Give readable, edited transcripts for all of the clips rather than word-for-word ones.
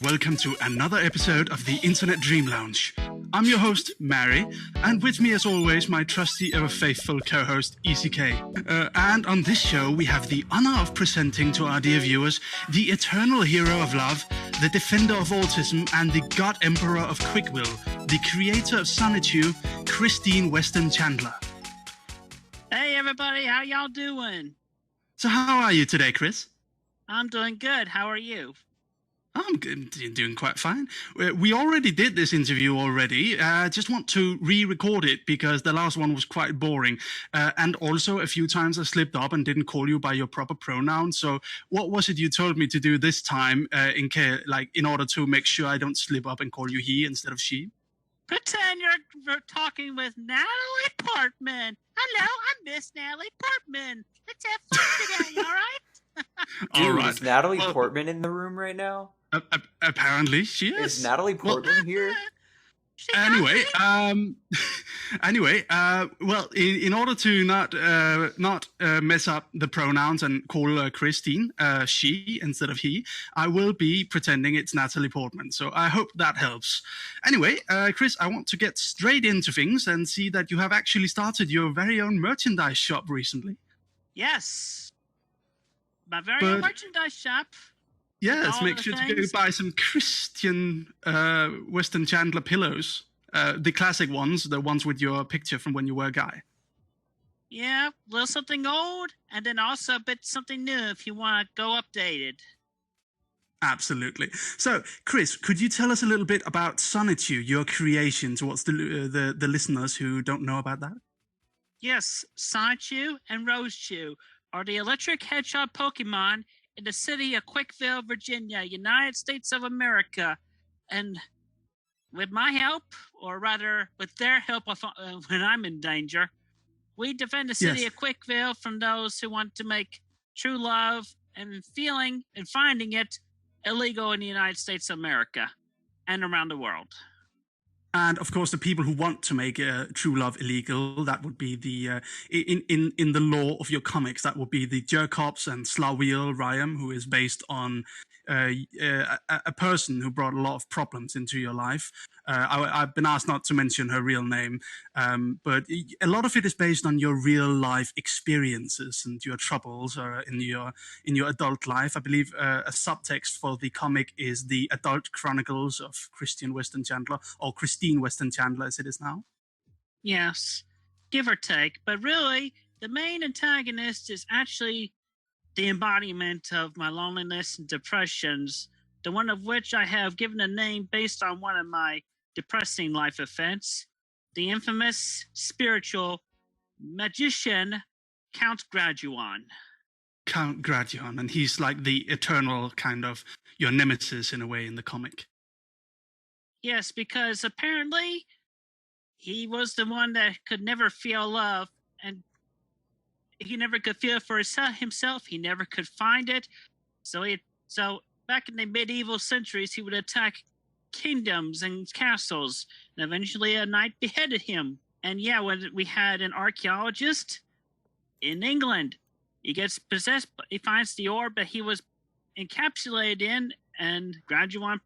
Welcome to another episode of the Internet Dream Lounge. I'm your host, Mary, and with me as always, my trusty ever faithful co-host, ECK. And on this show, we have the honor of presenting to our dear viewers the eternal hero of love, the defender of autism, and the god emperor of quick will, the creator of Sonichu, Christine Weston Chandler. Hey everybody, how y'all doing? So how are you today, Chris? I'm doing good. How are you? I'm doing quite fine. We already did this interview already. Just want to re-record it because the last one was quite boring. And also a few times I slipped up and didn't call you by your proper pronoun. So what was it you told me to do this time in order to make sure I don't slip up and call you he instead of she? Pretend you're talking with Natalie Portman. Hello, I'm Miss Natalie Portman. Let's have fun today, all right? Dude, All right. Is Natalie Portman in the room right now? Apparently she is. Is Natalie Portman here? Anyway, in order to not mess up the pronouns and call Christine she instead of he, I will be pretending it's Natalie Portman. So I hope that helps. Anyway, Chris, I want to get straight into things and see that you have actually started your very own merchandise shop recently. Yes. My very own merchandise shop. Yes, make sure to go buy some Christian Weston Chandler pillows. The classic ones, the ones with your picture from when you were a guy. Yeah, a little something old, and then also a bit something new if you want to go updated. Absolutely. So, Chris, could you tell us a little bit about Sonichu, your creation, towards the listeners who don't know about that? Yes, Sonichu and Roach are the electric hedgehog Pokemon in the city of Quickville, Virginia, United States of America. And with my help, or rather with their help when I'm in danger, we defend the city of Quickville from those who want to make true love and feeling and finding it illegal in the United States of America and around the world. And of course, the people who want to make true love illegal, that would be the in the law of your comics, that would be the Jerkops and Slawiel Ryam, who is based on a person who brought a lot of problems into your life. I've been asked not to mention her real name, but a lot of it is based on your real life experiences and your troubles in your adult life. I believe a subtext for the comic is the adult chronicles of Christian Weston Chandler, or Christine Weston Chandler as it is now. Yes, give or take. But really, the main antagonist is actually the embodiment of my loneliness and depressions, the one of which I have given a name based on one of my depressing life events, the infamous spiritual magician Count Graduan. Count Graduan, and he's like the eternal kind of your nemesis in a way in the comic. Yes, because apparently he was the one that could never feel love, and he never could feel it for himself. He never could find it. So back in the medieval centuries, he would attack kingdoms and castles, and eventually a knight beheaded him. And yeah, when we had an archaeologist in England, he gets possessed. He finds the orb that he was encapsulated in, and Graduan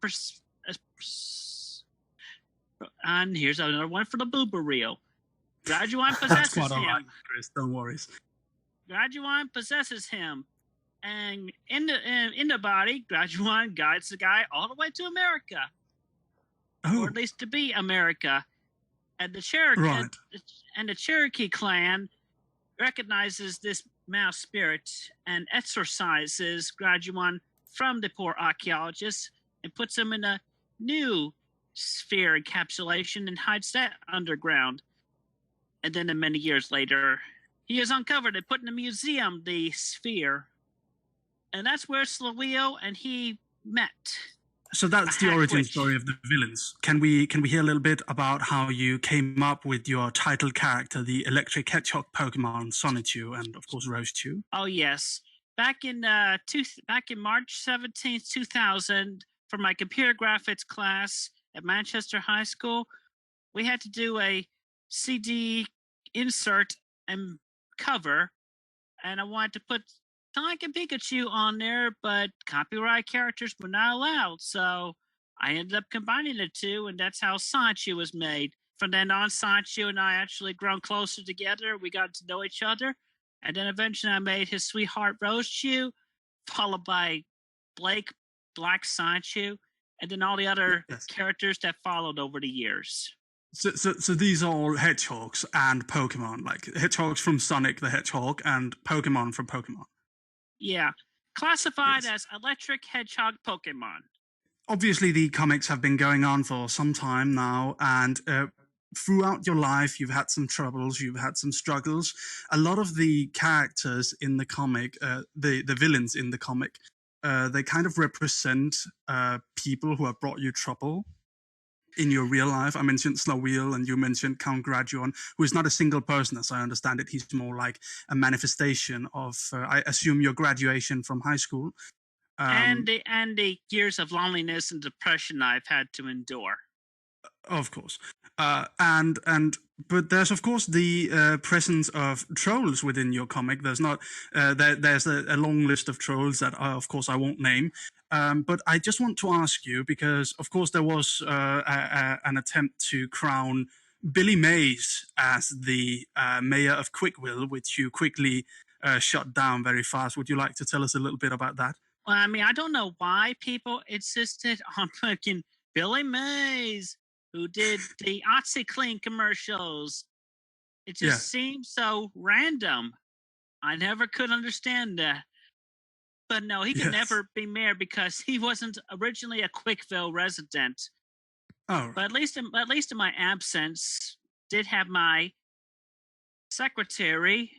and here's another one for the boober reel. Graduan possesses That's quite him. all right, Chris. Don't worry. Graduan possesses him, and in the body, Graduan guides the guy all the way to America, or at least to be America. And the Cherokee clan recognizes this mouse spirit and exorcises Graduan from the poor archaeologist and puts him in a new sphere encapsulation and hides that underground. And then many years later, he is uncovered and put in a museum, the sphere. And that's where Slawiel and he met. So that's the origin story of the villains. Can we hear a little bit about how you came up with your title character, the electric hedgehog Pokemon Sonichu, and of course Roach? Oh yes, back in March 17th, 2000, for my computer graphics class at Manchester High School, we had to do a CD insert and cover, and I wanted to put Sonic and Pikachu on there, but copyright characters were not allowed. So I ended up combining the two, and that's how Sonichu was made. From then on, Sonichu and I actually grown closer together. We got to know each other, and then eventually I made his sweetheart Roach, followed by Blake, Black Sonichu, and then all the other Yes. characters that followed over the years. So these are all hedgehogs and Pokemon, like hedgehogs from Sonic the Hedgehog and Pokemon from Pokemon. Yeah, classified as electric hedgehog Pokemon. Obviously, the comics have been going on for some time now, and throughout your life, you've had some troubles, you've had some struggles. A lot of the characters in the comic, the villains in the comic, they kind of represent people who have brought you trouble in your real life. I mentioned Slawil, and you mentioned Count Graduon, who is not a single person, as I understand it. He's more like a manifestation of, I assume, your graduation from high school. And the years of loneliness and depression I've had to endure. Of course. But there's of course the presence of trolls within your comic. There's not there's a long list of trolls that of course I won't name. But I just want to ask you, because of course there was an attempt to crown Billy Mays as the mayor of Quickville, which you quickly shut down very fast. Would you like to tell us a little bit about that? Well, I mean, I don't know why people insisted on fucking Billy Mays, who did the OxyClean commercials. It just seems so random. I never could understand that. But no, he could never be mayor because he wasn't originally a Quickville resident. Oh, but at least in my absence, did have my secretary,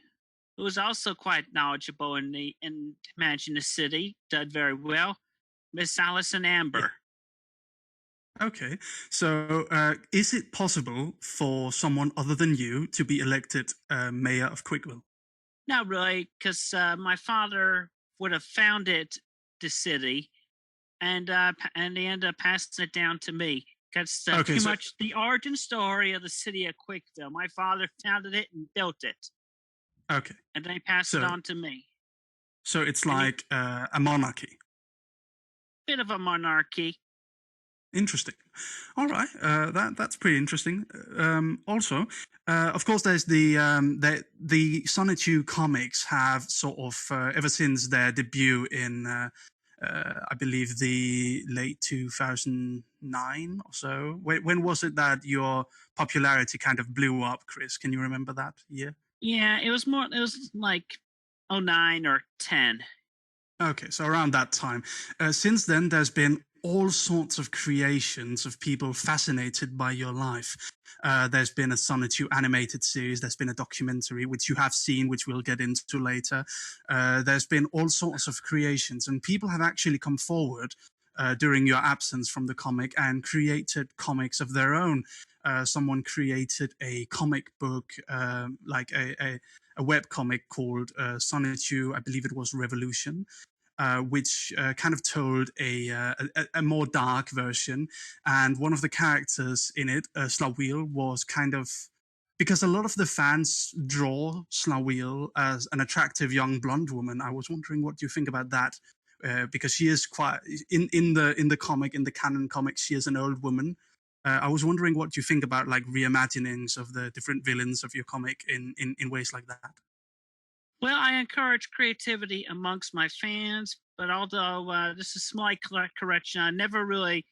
who was also quite knowledgeable in managing the city, did very well, Miss Allison Amber. Okay, so is it possible for someone other than you to be elected mayor of Quickville? Not really, because my father would have founded the city, and they ended up passing it down to me. That's pretty much the origin story of the city of Quickville. My father founded it and built it. Okay. And they passed it on to me. So it's like a monarchy. Bit of a monarchy. Interesting. All right, that's pretty interesting. Also, of course, there's the Sonichu comics have sort of ever since their debut in I believe the late 2009 or so. When was it that your popularity kind of blew up, Chris? Can you remember that year? Yeah, it was like 09 or 10. Okay, so around that time. Since then, there's been all sorts of creations of people fascinated by your life. There's been a Sonichu animated series. There's been a documentary, which you have seen, which we'll get into later. There's been all sorts of creations, and people have actually come forward during your absence from the comic and created comics of their own. Someone created a comic book, like a web comic called Sonichu, I believe it was Revolution, which kind of told a more dark version. And one of the characters in it, Slawil, was kind of, because a lot of the fans draw Slawil as an attractive young blonde woman. I was wondering what you think about that, because she is quite in the comic, in the canon comics, she is an old woman. I was wondering what you think about like reimaginings of the different villains of your comic in ways like that. Well, I encourage creativity amongst my fans, but although this is a slight correction, I never really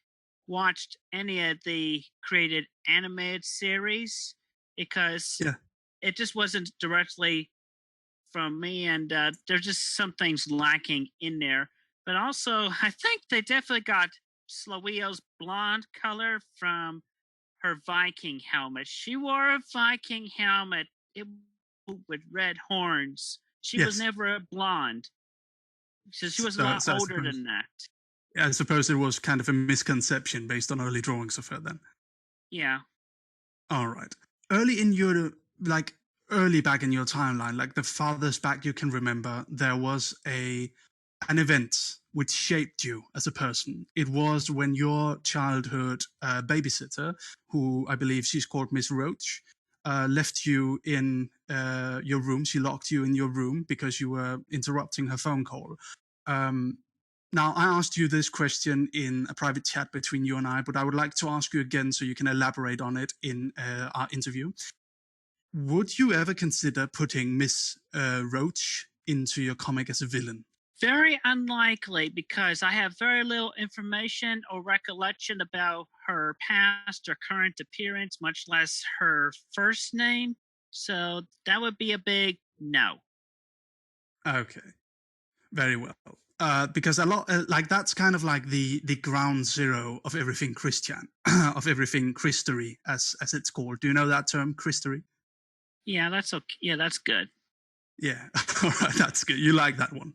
watched any of the created animated series because it just wasn't directly from me, and there's just some things lacking in there. But also, I think they definitely got Slawio's blonde color from her Viking helmet. She wore a Viking helmet with red horns. She was never a blonde. So she was a lot older than that. Yeah, I suppose it was kind of a misconception based on early drawings of her then. Yeah. All right. Early back in your timeline, like the farthest back you can remember, there was an event which shaped you as a person. It was when your childhood babysitter, who I believe she's called Miss Roach, left you in your room. She locked you in your room because you were interrupting her phone call. Now, I asked you this question in a private chat between you and I, but I would like to ask you again so you can elaborate on it in our interview. Would you ever consider putting Miss Roach into your comic as a villain? Very unlikely, because I have very little information or recollection about her past or current appearance, much less her first name. So that would be a big no. Okay, very well. Because a lot like that's kind of like the ground zero of everything Christian, of everything Christery, as it's called. Do you know that term, Christery? Yeah, that's okay. Yeah, that's good. Yeah, all right, that's good. You like that one?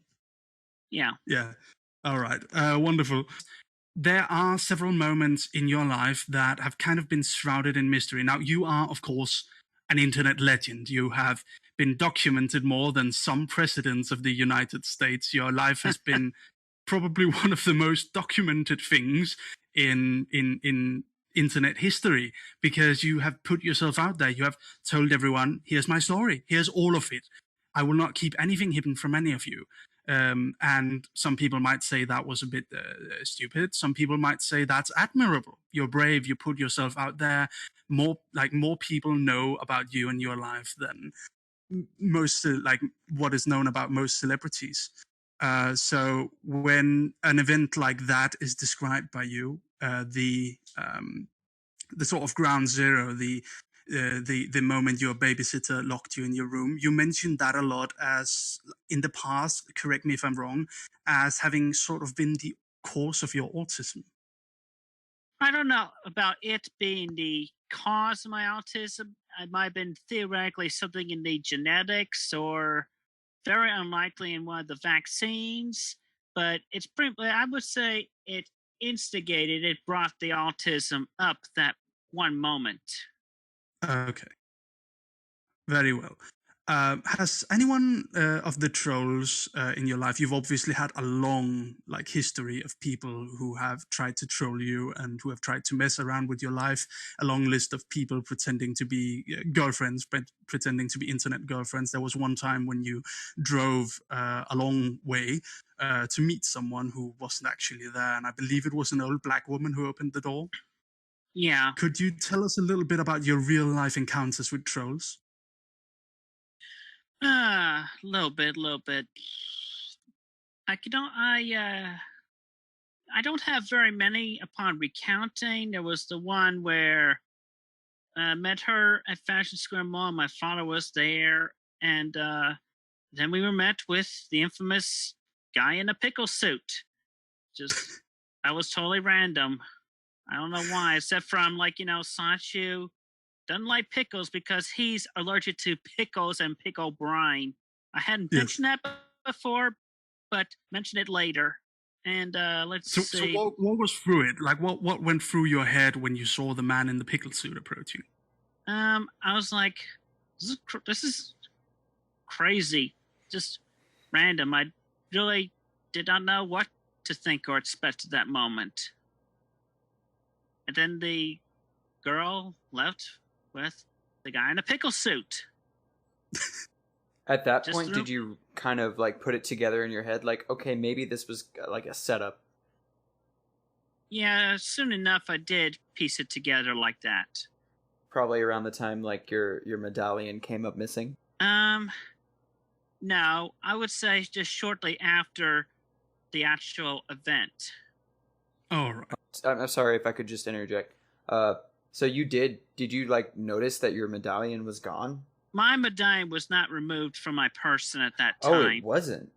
Yeah. Yeah. All right. Wonderful. There are several moments in your life that have kind of been shrouded in mystery. Now, you are, of course, an internet legend. You have been documented more than some presidents of the United States. Your life has been probably one of the most documented things in internet history, because you have put yourself out there. You have told everyone, here's my story. Here's all of it. I will not keep anything hidden from any of you. And some people might say that was a bit stupid. Some people might say that's admirable. You're brave. You put yourself out there. More people know about you and your life than most what is known about most celebrities. So when an event like that is described by you, the sort of ground zero, the moment your babysitter locked you in your room, you mentioned that a lot as in the past, correct me if I'm wrong, as having sort of been the cause of your autism. I don't know about it being the cause of my autism. It might have been theoretically something in the genetics, or very unlikely in one of the vaccines. But it's pretty, I would say it instigated, it brought the autism up that one moment. Okay. Very well. Has anyone of the trolls in your life? You've obviously had a long history of people who have tried to troll you and who have tried to mess around with your life. A long list of people pretending to be girlfriends, pretending to be internet girlfriends. There was one time when you drove a long way to meet someone who wasn't actually there, and I believe it was an old black woman who opened the door. Yeah. Could you tell us a little bit about your real life encounters with trolls? A little bit. I don't have very many upon recounting. There was the one where I met her at Fashion Square Mall. My father was there, and then we were met with the infamous guy in a pickle suit. Just, that was totally random. I don't know why, except from Sonichu doesn't like pickles because he's allergic to pickles and pickle brine. I hadn't mentioned that before, but mention it later. And let's see. So what was through it? What went through your head when you saw the man in the pickle suit approaching? I was like, this is crazy, just random. I really did not know what to think or expect at that moment. And then the girl left with the guy in a pickle suit. At that point, did you kind of put it together in your head? Okay, maybe this was a setup. Yeah, soon enough I did piece it together like that. Probably around the time your medallion came up missing? No, I would say just shortly after the actual event. All right. I'm sorry if I could just interject. So did you notice that your medallion was gone? My medallion was not removed from my person at that time. Oh, it wasn't?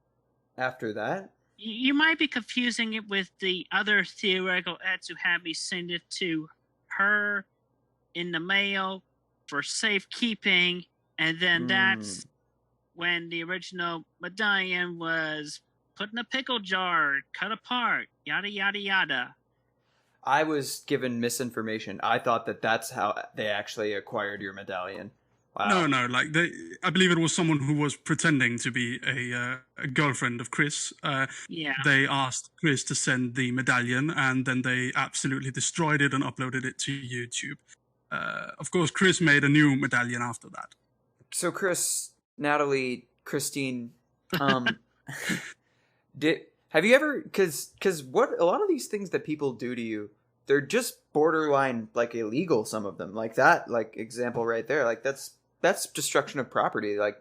After that? You might be confusing it with the other theoretical ads who had me send it to her in the mail for safekeeping, and then that's when the original medallion was put in a pickle jar, cut apart, yada yada yada. I was given misinformation. I thought that's how they actually acquired your medallion. Wow. No, I believe it was someone who was pretending to be a girlfriend of Chris. Yeah. They asked Chris to send the medallion, and then they absolutely destroyed it and uploaded it to YouTube. Of course, Chris made a new medallion after that. So Chris, Natalie, Christine, Have you ever, because what a lot of these things that people do to you, they're just borderline like illegal. Some of them, like that, like example right there, like that's destruction of property. Like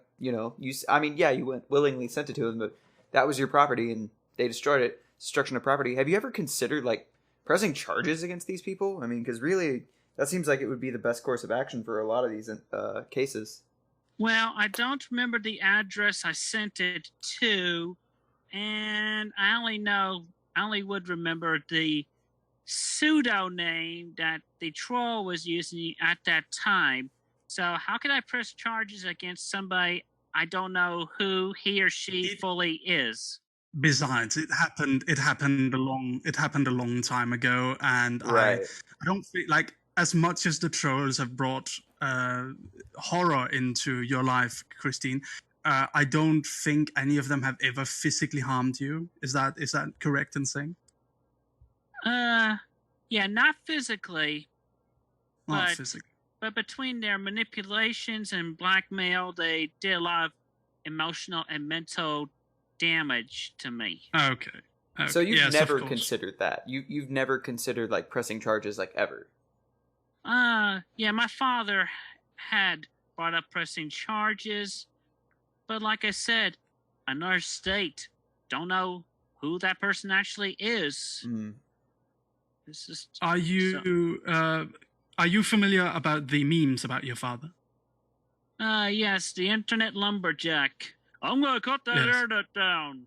I mean, yeah, you went willingly sent it to them, but that was your property and they destroyed it. Destruction of property. Have you ever considered like pressing charges against these people? I mean, because really, that seems like it would be the best course of action for a lot of these cases. Well, I don't remember the address I sent it to, and I only would remember the pseudo name that the troll was using at that time. So how could I press charges against somebody I don't know who he or she fully is? Besides, it happened a long time ago, and Right. I don't feel like, as much as the trolls have brought horror into your life, Christine, I don't think any of them have ever physically harmed you. Is that correct in saying? Yeah, not physically. Not physically. But between their manipulations and blackmail, they did a lot of emotional and mental damage to me. Okay. So you've never considered that. You've never considered like pressing charges like ever. Yeah, my father had brought up pressing charges, but like I said, another state, don't know who that person actually is. This is. Are you familiar about the memes about your father? Yes, the internet lumberjack. I'm gonna cut that internet down.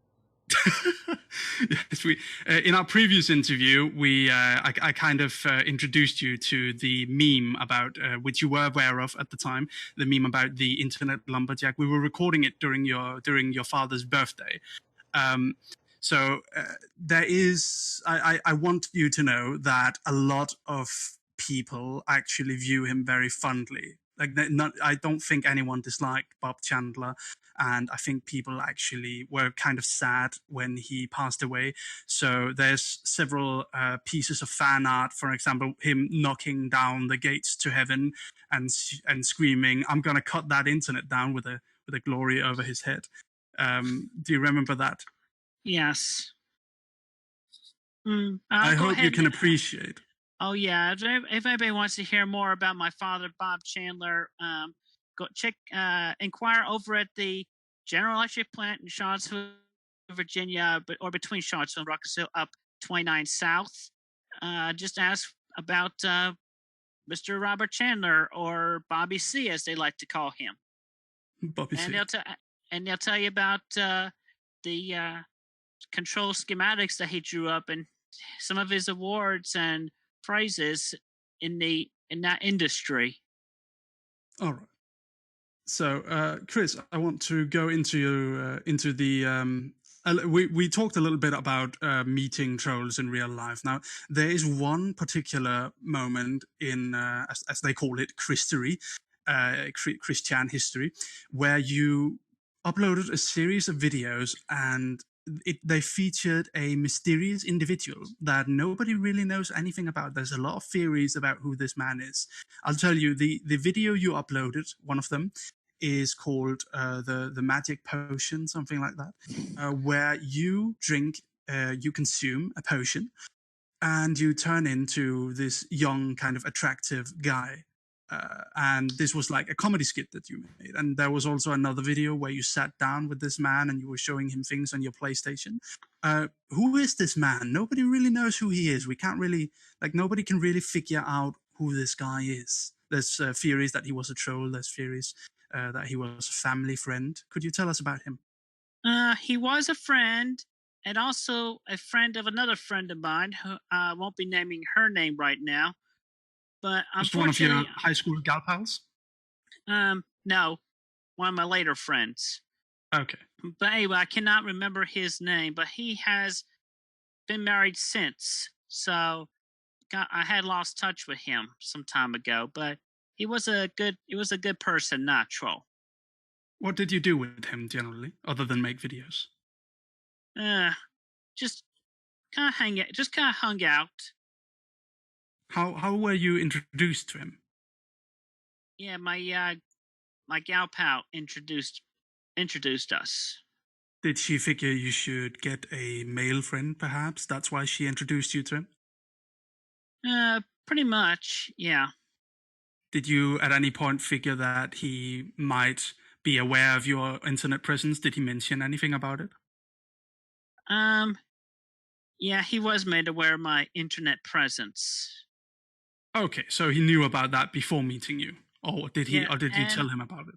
Yes, in our previous interview, I kind of introduced you to the meme about which you were aware of at the time, the meme about the internet lumberjack. We were recording it during your father's birthday. So there is. I want you to know that a lot of people actually view him very fondly. Like, I don't think anyone disliked Bob Chandler, and I think people actually were kind of sad when he passed away. So there's several pieces of fan art, for example, him knocking down the gates to heaven and screaming, "I'm gonna cut that internet down," with a glory over his head. Do you remember that? Yes. I hope you can appreciate. Oh yeah, if anybody wants to hear more about my father, Bob Chandler, go inquire over at the General Electric plant in Charlottesville, Virginia, or between Charlottesville and Ruckersville, up 29 South. Just ask about Mr. Robert Chandler, or Bobby C, as they like to call him. Bobby C. And they'll tell you about the control schematics that he drew up and some of his awards and prizes in that industry. All right. So, Chris, I want to go into the. We talked a little bit about meeting trolls in real life. Now, there is one particular moment in, as they call it, Christian history, where you uploaded a series of videos, and they featured a mysterious individual that nobody really knows anything about. There's a lot of theories about who this man is. I'll tell you, the video you uploaded, one of them, is called the magic potion, something like that, where you consume a potion, and you turn into this young, kind of attractive guy. And this was like a comedy skit that you made. And there was also another video where you sat down with this man and you were showing him things on your PlayStation. Who is this man? Nobody really knows who he is. We can't really, nobody can really figure out who this guy is. There's theories that he was a troll. There's theories that he was a family friend. Could you tell us about him? He was a friend, and also a friend of another friend of mine, who I won't be naming her name right now. But just one of your high school gal pals? No, one of my later friends. Okay. But anyway, I cannot remember his name, but he has been married since. So I had lost touch with him some time ago, but he was a good person, not troll. What did you do with him generally, other than make videos? Just kind of hung out. How were you introduced to him? Yeah, my gal pal introduced us. Did she figure you should get a male friend, perhaps? That's why she introduced you to him? Pretty much, yeah. Did you at any point figure that he might be aware of your internet presence? Did he mention anything about it? Um, yeah, he was made aware of my internet presence. Okay, so he knew about that before meeting you. Or did he Yeah, or did you and tell him about it?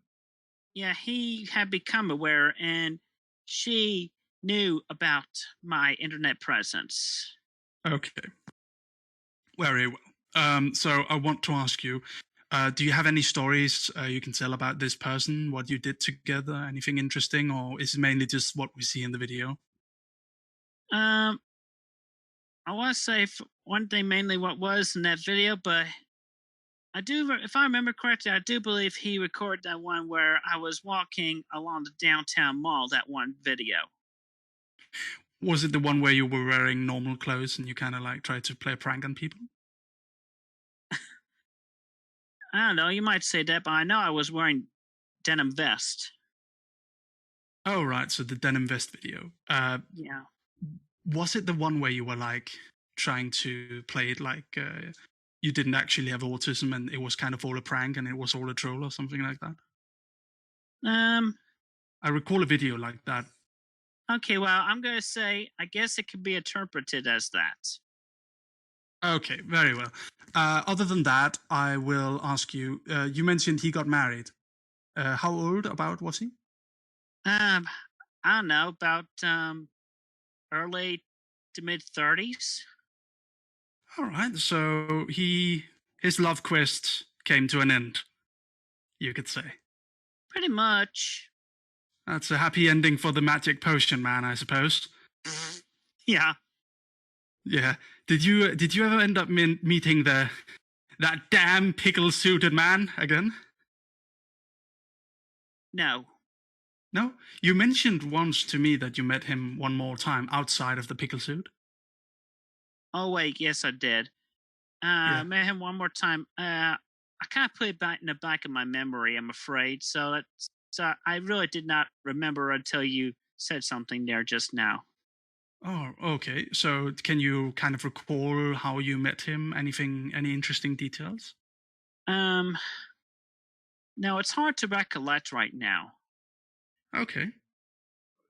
yeah, he had become aware, and she knew about my internet presence. Okay. Very well. So I want to ask you, do you have any stories you can tell about this person, what you did together, anything interesting, or is it mainly just what we see in the video? Um, I want to say one thing mainly what was in that video, but if I remember correctly, I do believe he recorded that one where I was walking along the downtown mall. That one video. Was it the one where you were wearing normal clothes and you kind of like tried to play a prank on people? I don't know. You might say that, but I know I was wearing denim vest. Oh, right. So the denim vest video. Yeah. Was it the one where you were like trying to play it like you didn't actually have autism and it was kind of all a prank and it was all a troll or something like that? I recall a video like that. Okay, well, I'm going to say, I guess it could be interpreted as that. Okay, very well. Other than that, I will ask you, you mentioned he got married. How old about was he? I don't know, about early to mid 30s. All right, so his love quest came to an end, you could say. Pretty much. That's a happy ending for the magic potion man, I suppose. Yeah. Yeah. Did you ever end up meeting that damn pickle suited man again? No. No? You mentioned once to me that you met him one more time outside of the pickle suit. Oh, wait, yes, I did. Yeah. Met him one more time. I kind of put it back in the back of my memory, I'm afraid. So I really did not remember until you said something there just now. Oh, okay. So can you kind of recall how you met him? Any interesting details? No, it's hard to recollect right now. Okay.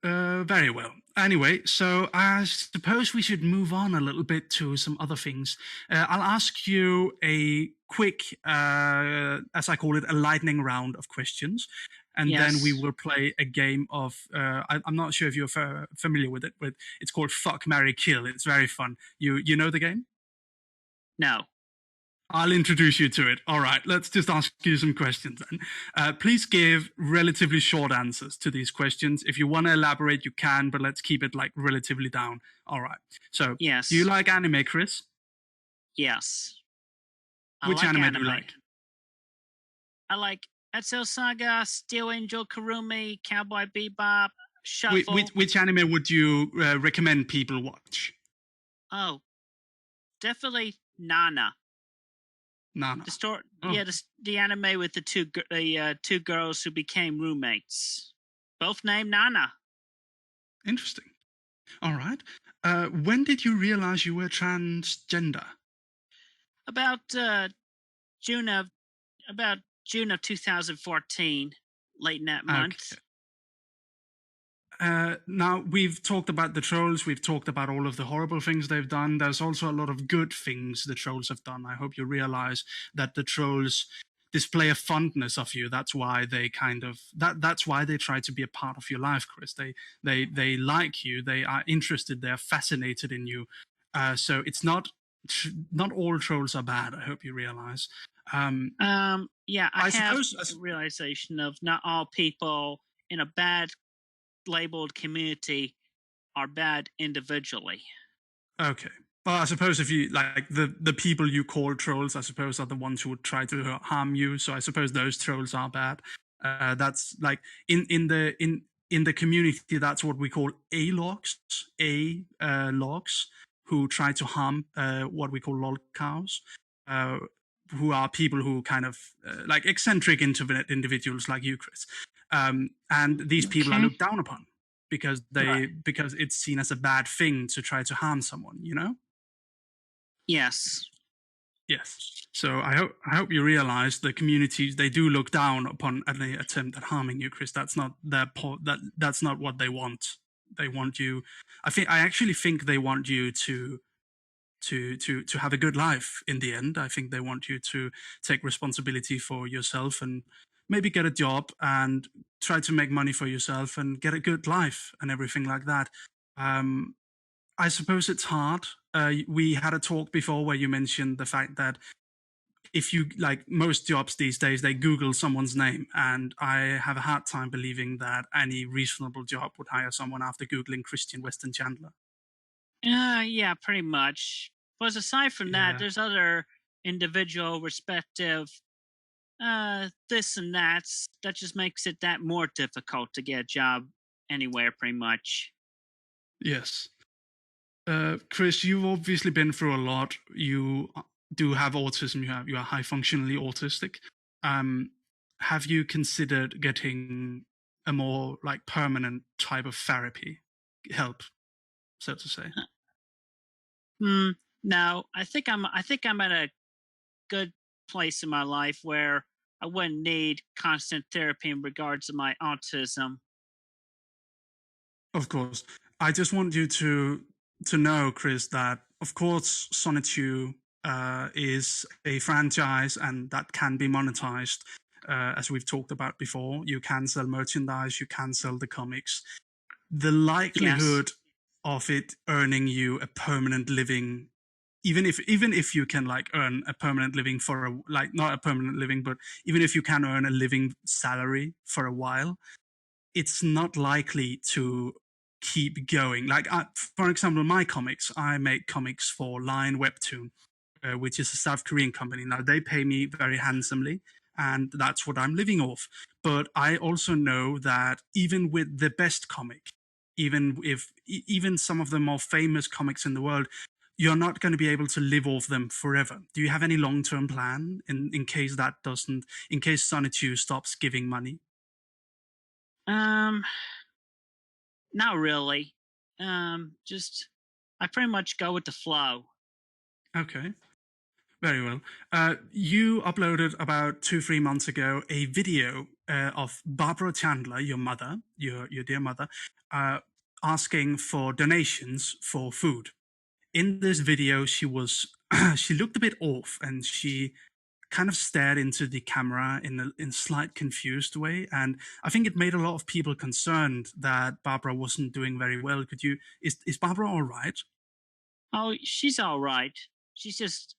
Very well. Anyway, so I suppose we should move on a little bit to some other things. I'll ask you a quick, as I call it, a lightning round of questions. And then we Yes. will play a game of, I'm not sure if you're familiar with it, but it's called Fuck, Marry, Kill. It's very fun. You know the game? No. I'll introduce you to it. All right, let's just ask you some questions then. Please give relatively short answers to these questions. If you want to elaborate, you can, but let's keep it like relatively down. All right. So, Yes. do you like anime, Chris? Yes. Which anime do you like? I like Etzel Saga, Steel Angel, Kurumi, Cowboy Bebop, Shuffle. Which anime would you recommend people watch? Oh, definitely Nana. Nana. Yeah, the anime with the two girls who became roommates, both named Nana. Interesting. All right. When did you realize you were transgender? About June of 2014, late in that month. Okay. Now, we've talked about the trolls, we've talked about all of the horrible things they've done. There's also a lot of good things the trolls have done. I hope you realize that the trolls display a fondness of you. That's why they that's why they try to be a part of your life, Chris. They like you, they are interested, they're fascinated in you. So it's not all trolls are bad, I hope you realize. Yeah, I have suppose a realization of not all people in a bad labeled community are bad individually. Okay. Well, I suppose if you like the people you call trolls, I suppose are the ones who would try to harm you. So I suppose those trolls are bad. That's like in the community. That's what we call logs, logs, who try to harm what we call lol cows, who are people who kind of like eccentric individuals like you, Chris. And these people are looked down upon. because Right. because it's seen as a bad thing to try to harm someone, you know? Yes. Yes. So I hope you realize the communities, they do look down upon any attempt at harming you, Chris. That's not that's not what they want. They want you. I actually think they want you to have a good life in the end. I think they want you to take responsibility for yourself and maybe get a job and try to make money for yourself and get a good life and everything like that. Um, I suppose it's hard. We had a talk before where you mentioned the fact that if you like most jobs these days, they Google someone's name, and I have a hard time believing that any reasonable job would hire someone after Googling Christian Weston Chandler. Yeah, pretty much. Plus, aside from that, Yeah. there's other individual respective this and that just makes it that more difficult to get a job anywhere, pretty much. Yes. Chris, you've obviously been through a lot. You do have autism. You are high functionally autistic. Um, have you considered getting a more like permanent type of therapy help, so to say? Hmm. No, I think I'm at a good place in my life where I wouldn't need constant therapy in regards to my autism. Of course. I just want you to know, Chris, that of course Sonichu is a franchise and that can be monetized. As we've talked about before, you can sell merchandise, you can sell the comics. The Yes. likelihood of it earning you a permanent living, even if you can like earn a permanent living for a like not a permanent living, but even if you can earn a living salary for a while, it's not likely to keep going. Like, for example, my comics, I make comics for Line Webtoon, which is a South Korean company. Now, they pay me very handsomely, and that's what I'm living off. But I also know that even with the best comic, even some of the more famous comics in the world, you're not going to be able to live off them forever. Do you have any long-term plan in case that doesn't, in case Sonichu stops giving money? Um, Not really. Just I pretty much go with the flow. Okay. Very well. You uploaded about 2-3 months ago a video of Barbara Chandler, your mother, your dear mother, uh, asking for donations for food. In this video, she was she looked a bit off, and she kind of stared into the camera in a slight confused way. And I think it made a lot of people concerned that Barbara wasn't doing very well. Is Barbara all right? Oh, she's all right. She's just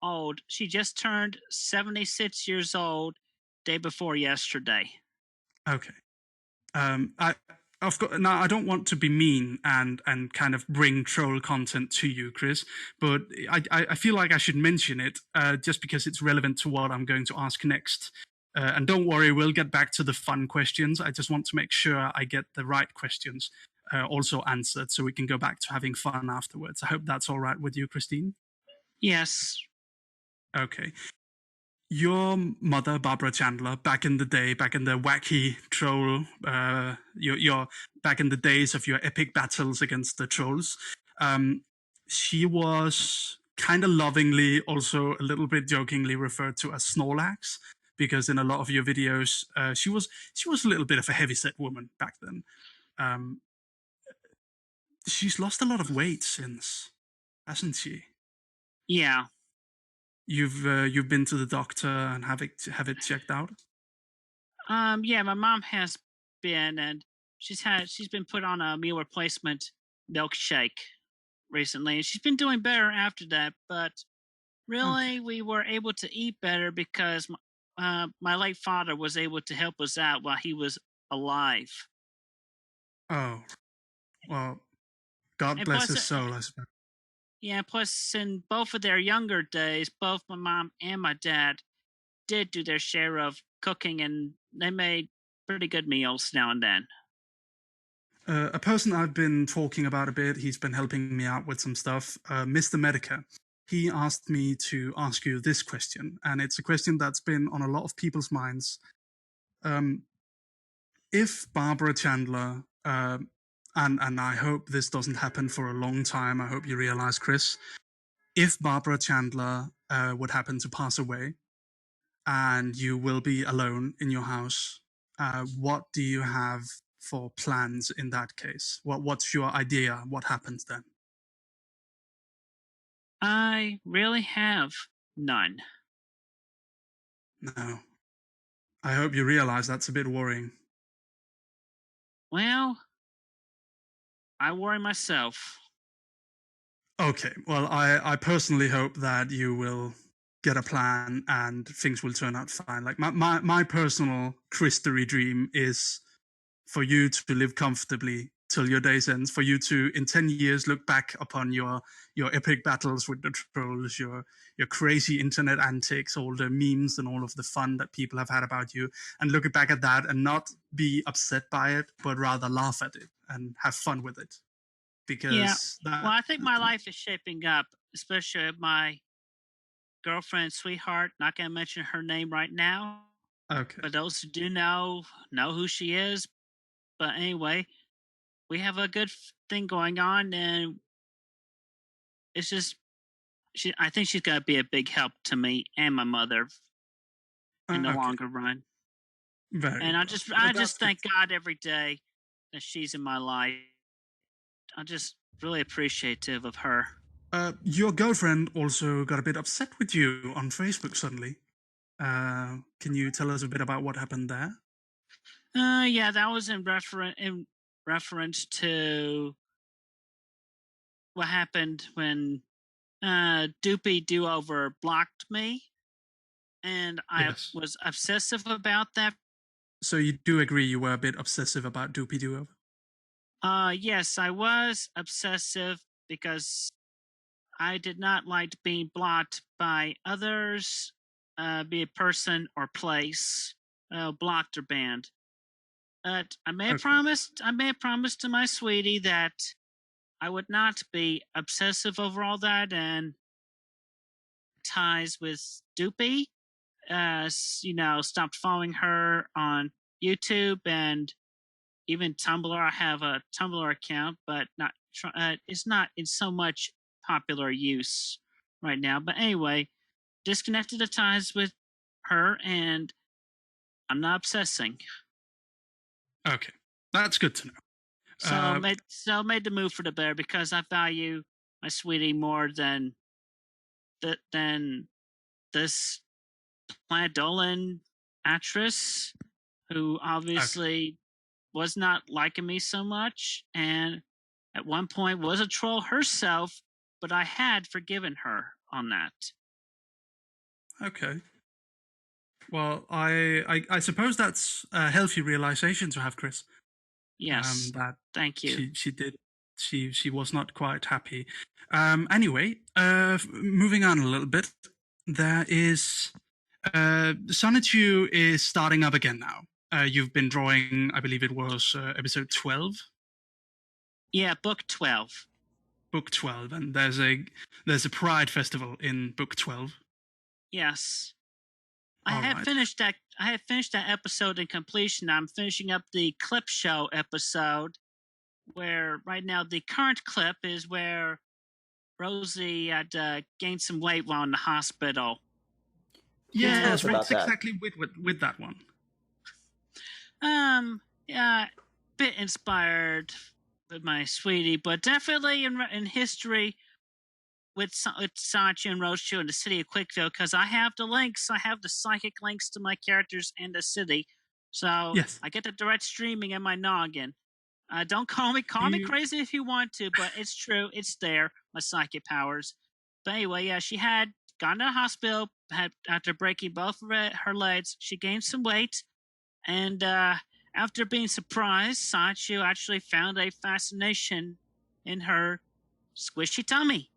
old. She just turned 76 years old day before yesterday. Okay. I of course now I don't want to be mean and kind of bring troll content to you, Chris, but I feel like I should mention it just because it's relevant to what I'm going to ask next. And don't worry, we'll get back to the fun questions. I just want to make sure I get the right questions also answered, so we can go back to having fun afterwards. I hope that's all right with you, Christine. Yes. Okay. Your mother, Barbara Chandler, back in the day, back in the wacky troll, your back in the days of your epic battles against the trolls, um, she was kind of lovingly, also a little bit jokingly referred to as Snorlax, because in a lot of your videos, she was a little bit of a heavyset woman back then. Um, she's lost a lot of weight since, hasn't she? Yeah. You've been to the doctor and have it checked out. Yeah, my mom has been, and she's been put on a meal replacement milkshake recently, and she's been doing better after that. But Okay. really, we were able to eat better because my late father was able to help us out while he was alive. Oh, well, God And bless plus, his soul, I suppose. yeah, plus in both of their younger days, both my mom and my dad did do their share of cooking, and they made pretty good meals now and then. A person I've been talking about a bit, he's been helping me out with some stuff, Mr. Medica. He asked me to ask you this question, and it's a question that's been on a lot of people's minds. If Barbara Chandler and I hope this doesn't happen for a long time. I hope you realize, Chris, if Barbara Chandler would happen to pass away and you will be alone in your house, what do you have for plans in that case? What's your idea? What happens then? I really have none. No. I hope you realize that's a bit worrying. Well, I worry myself. Okay, well, I personally hope that you will get a plan and things will turn out fine. Like my personal Christery dream is for you to live comfortably till your days ends, for you to in 10 years look back upon your epic battles with the trolls, your crazy internet antics, all the memes and all of the fun that people have had about you, and look back at that and not be upset by it, but rather laugh at it and have fun with it. Because well, I think my life is shaping up, especially my girlfriend, sweetheart. Not going to mention her name right now. Okay. But those who do know who she is. But anyway, we have a good thing going on, and it's just I think she's going to be a big help to me and my mother in the longer run. Very and well. I just thank God every day that she's in my life. I'm just really appreciative of her. Your girlfriend also got a bit upset with you on Facebook suddenly. Can you tell us a bit about what happened there? Yeah, that was in reference to what happened when Doopy Do-Over blocked me, and I was obsessive about that. So you do agree you were a bit obsessive about Doopy Do-Over? Yes, I was obsessive because I did not like being blocked by others, be it person or place, blocked or banned. But I may have promised to my sweetie that I would not be obsessive over all that and ties with Doopy. Stopped following her on YouTube and even Tumblr. I have a Tumblr account, but it's not in so much popular use right now. But anyway, disconnected the ties with her, and I'm not obsessing. Okay, that's good to know. So made the move for the better because I value my sweetie more than this Planet Dolan actress who obviously was not liking me so much, and at one point was a troll herself, but I had forgiven her on that. Okay. Well, I suppose that's a healthy realization to have, Chris. Yes. That thank you. She was not quite happy. Anyway, moving on a little bit, there is Sonichu is starting up again now. You've been drawing, I believe it was episode 12. Yeah, book 12. Book 12, and there's a Pride festival in book 12. Yes. I had finished that episode in completion. I'm finishing up the clip show episode, where right now the current clip is where Rosie had gained some weight while in the hospital. Yeah, what's exactly with that one? Yeah, bit inspired with my sweetie, but definitely in history with Sonichu and Roach in the city of Quickville, because I have the links. I have the psychic links to my characters and the city. So yes. I get the direct streaming in my noggin. Don't call me crazy if you want to, but it's true. It's there, my psychic powers. But anyway, yeah, she had gone to the hospital after breaking both her legs. She gained some weight, and after being surprised, Sonichu actually found a fascination in her squishy tummy.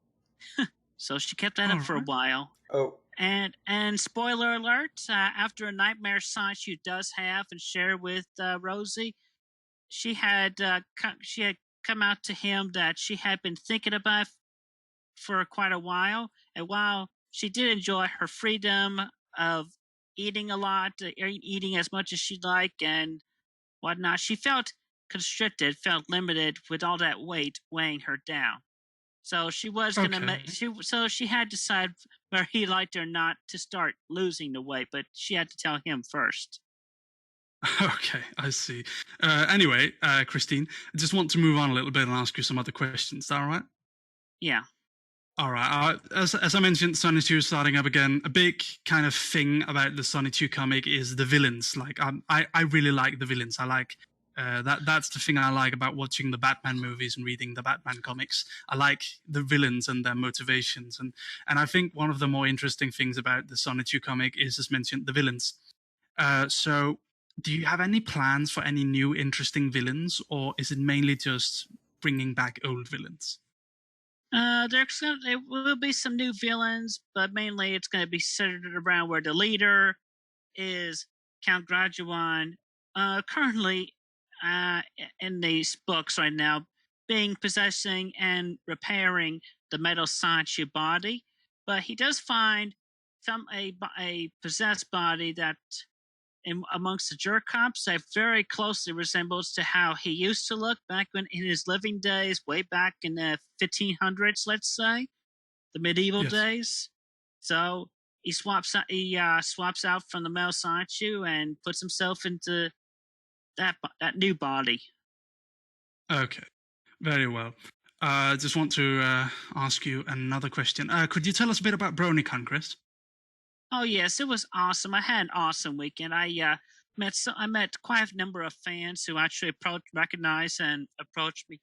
So she kept that up for a while. Oh. And spoiler alert, after a nightmare Sonichu does have and share with Rosie, she had come out to him that she had been thinking about for quite a while. And while she did enjoy her freedom of eating a lot, eating as much as she'd like and whatnot, she felt constricted, felt limited with all that weight weighing her down. So she was gonna make she had to decide whether he liked or not to start losing the weight, but she had to tell him first. Okay, I see. Anyway, Christine, I just want to move on a little bit and ask you some other questions. Is that all right? Yeah. All right. As I mentioned, Sonichu is starting up again. A big kind of thing about the Sonichu comic is the villains. Like, I really like the villains. I like that's the thing I like about watching the Batman movies and reading the Batman comics. I like the villains and their motivations, and I think one of the more interesting things about the Sonichu comic is, as mentioned, the villains. So, do you have any plans for any new interesting villains, or is it mainly just bringing back old villains? There will be some new villains, but mainly it's going to be centered around where the leader is Count Graduan. Currently, in these books right now, being possessing and repairing the metal Sonichu body, but he does find a possessed body that amongst the jerk cops that very closely resembles to how he used to look back when in his living days, way back in the 1500s, let's say, the medieval days. So he swaps out from the male Sonichu and puts himself into that new body. Okay, very well. I just want to ask you another question. Could you tell us a bit about BronyCon, Chris? Oh yes, it was awesome. I had an awesome weekend. I met quite a number of fans who actually recognized and approached me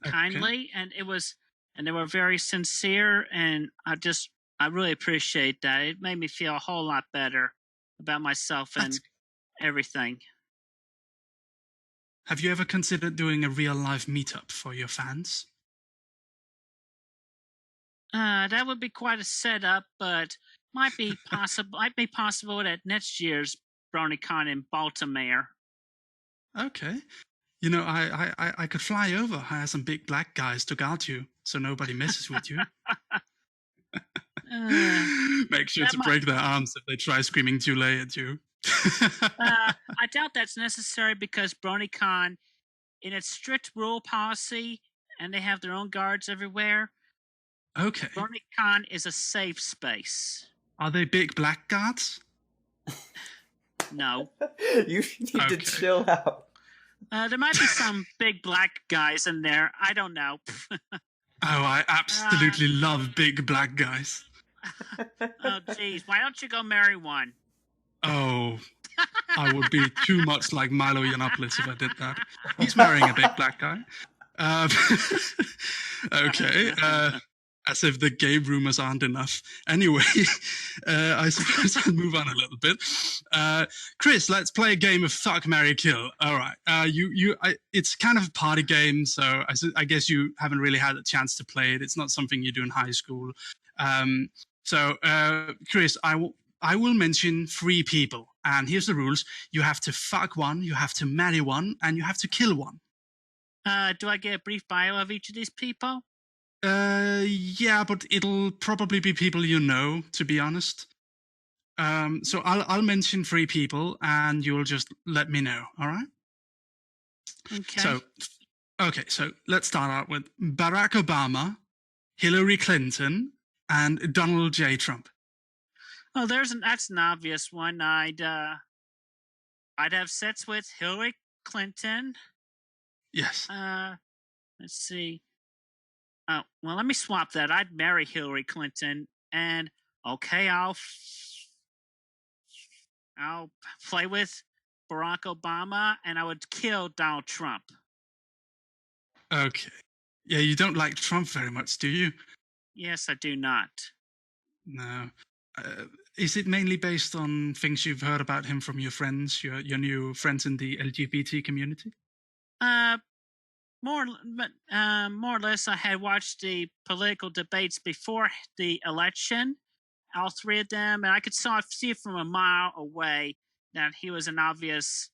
kindly, and they were very sincere, and I really appreciate that. It made me feel a whole lot better about myself and everything. Have you ever considered doing a real life meetup for your fans? That would be quite a setup, but might be possible. Might be possible at next year's BronyCon in Baltimore. Okay. You know, I could fly over, hire some big black guys to guard you, so nobody messes with you. Make sure to break their arms if they try screaming too late at you. I doubt that's necessary because BronyCon, in its strict rule policy, and they have their own guards everywhere. Okay. BronyCon is a safe space. Are they big black guards? No. You need to chill out. There might be some big black guys in there. I don't know. Oh, I absolutely love big black guys. Oh, geez. Why don't you go marry one? Oh, I would be too much like Milo Yiannopoulos if I did that. He's marrying a big black guy. Okay. As if the gay rumors aren't enough. Anyway, I suppose I'll move on a little bit. Chris, let's play a game of Fuck, Marry, Kill. All right. It's kind of a party game, so I guess you haven't really had a chance to play it. It's not something you do in high school. Chris, I will mention 3 people, and here's the rules. You have to fuck one, you have to marry one, and you have to kill one. Do I get a brief bio of each of these people? Yeah, but it'll probably be people you know, to be honest. So I'll mention 3 people, and you'll just let me know. All right? Okay. So let's start out with Barack Obama, Hillary Clinton, and Donald J. Trump. Oh, that's an obvious one. I'd have sex with Hillary Clinton. Yes. Let's see. Oh, well, let me swap that. I'd marry Hillary Clinton, and okay, I'll play with Barack Obama, and I would kill Donald Trump. Okay. Yeah, you don't like Trump very much, do you? Yes, I do not. No. Is it mainly based on things you've heard about him from your friends, your new friends in the LGBT community? More or less, I had watched the political debates before the election, all 3 of them, and I could see from a mile away that he was an obvious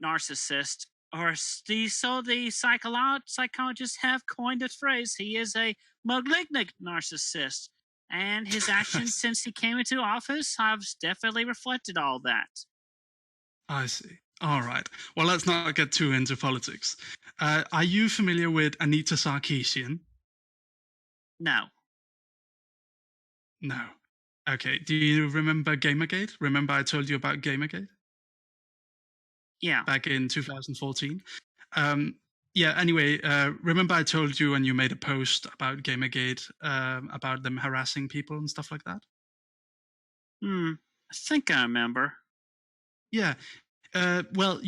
narcissist. Or the psychologists have coined the phrase, he is a malignant narcissist. And his actions since he came into office have definitely reflected all that. I see. All right. Well, let's not get too into politics. Are you familiar with Anita Sarkeesian? No. No. Okay. Do you remember Gamergate? Remember I told you about Gamergate Yeah. back in 2014? Yeah, anyway, remember I told you when you made a post about Gamergate, about them harassing people and stuff like that? I think I remember. Yeah. Well,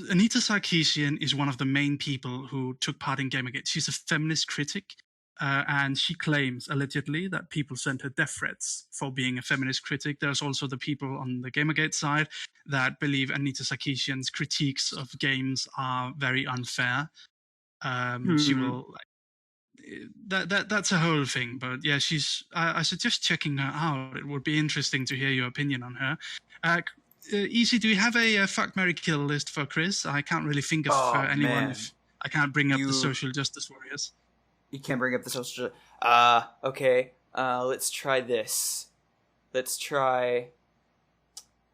Anita Sarkeesian is one of the main people who took part in Gamergate. She's a feminist critic, and she claims allegedly that people sent her death threats for being a feminist critic. There's also the people on the Gamergate side that believe Anita Sarkeesian's critiques of games are very unfair. She will. That's a whole thing, but yeah, I suggest checking her out. It would be interesting to hear your opinion on her. Easy, do you have a fuck, marry, kill list for Chris? I can't really think of anyone man. if I can't bring up the social justice warriors. You can't bring up the social. Okay. Let's try this. Let's try.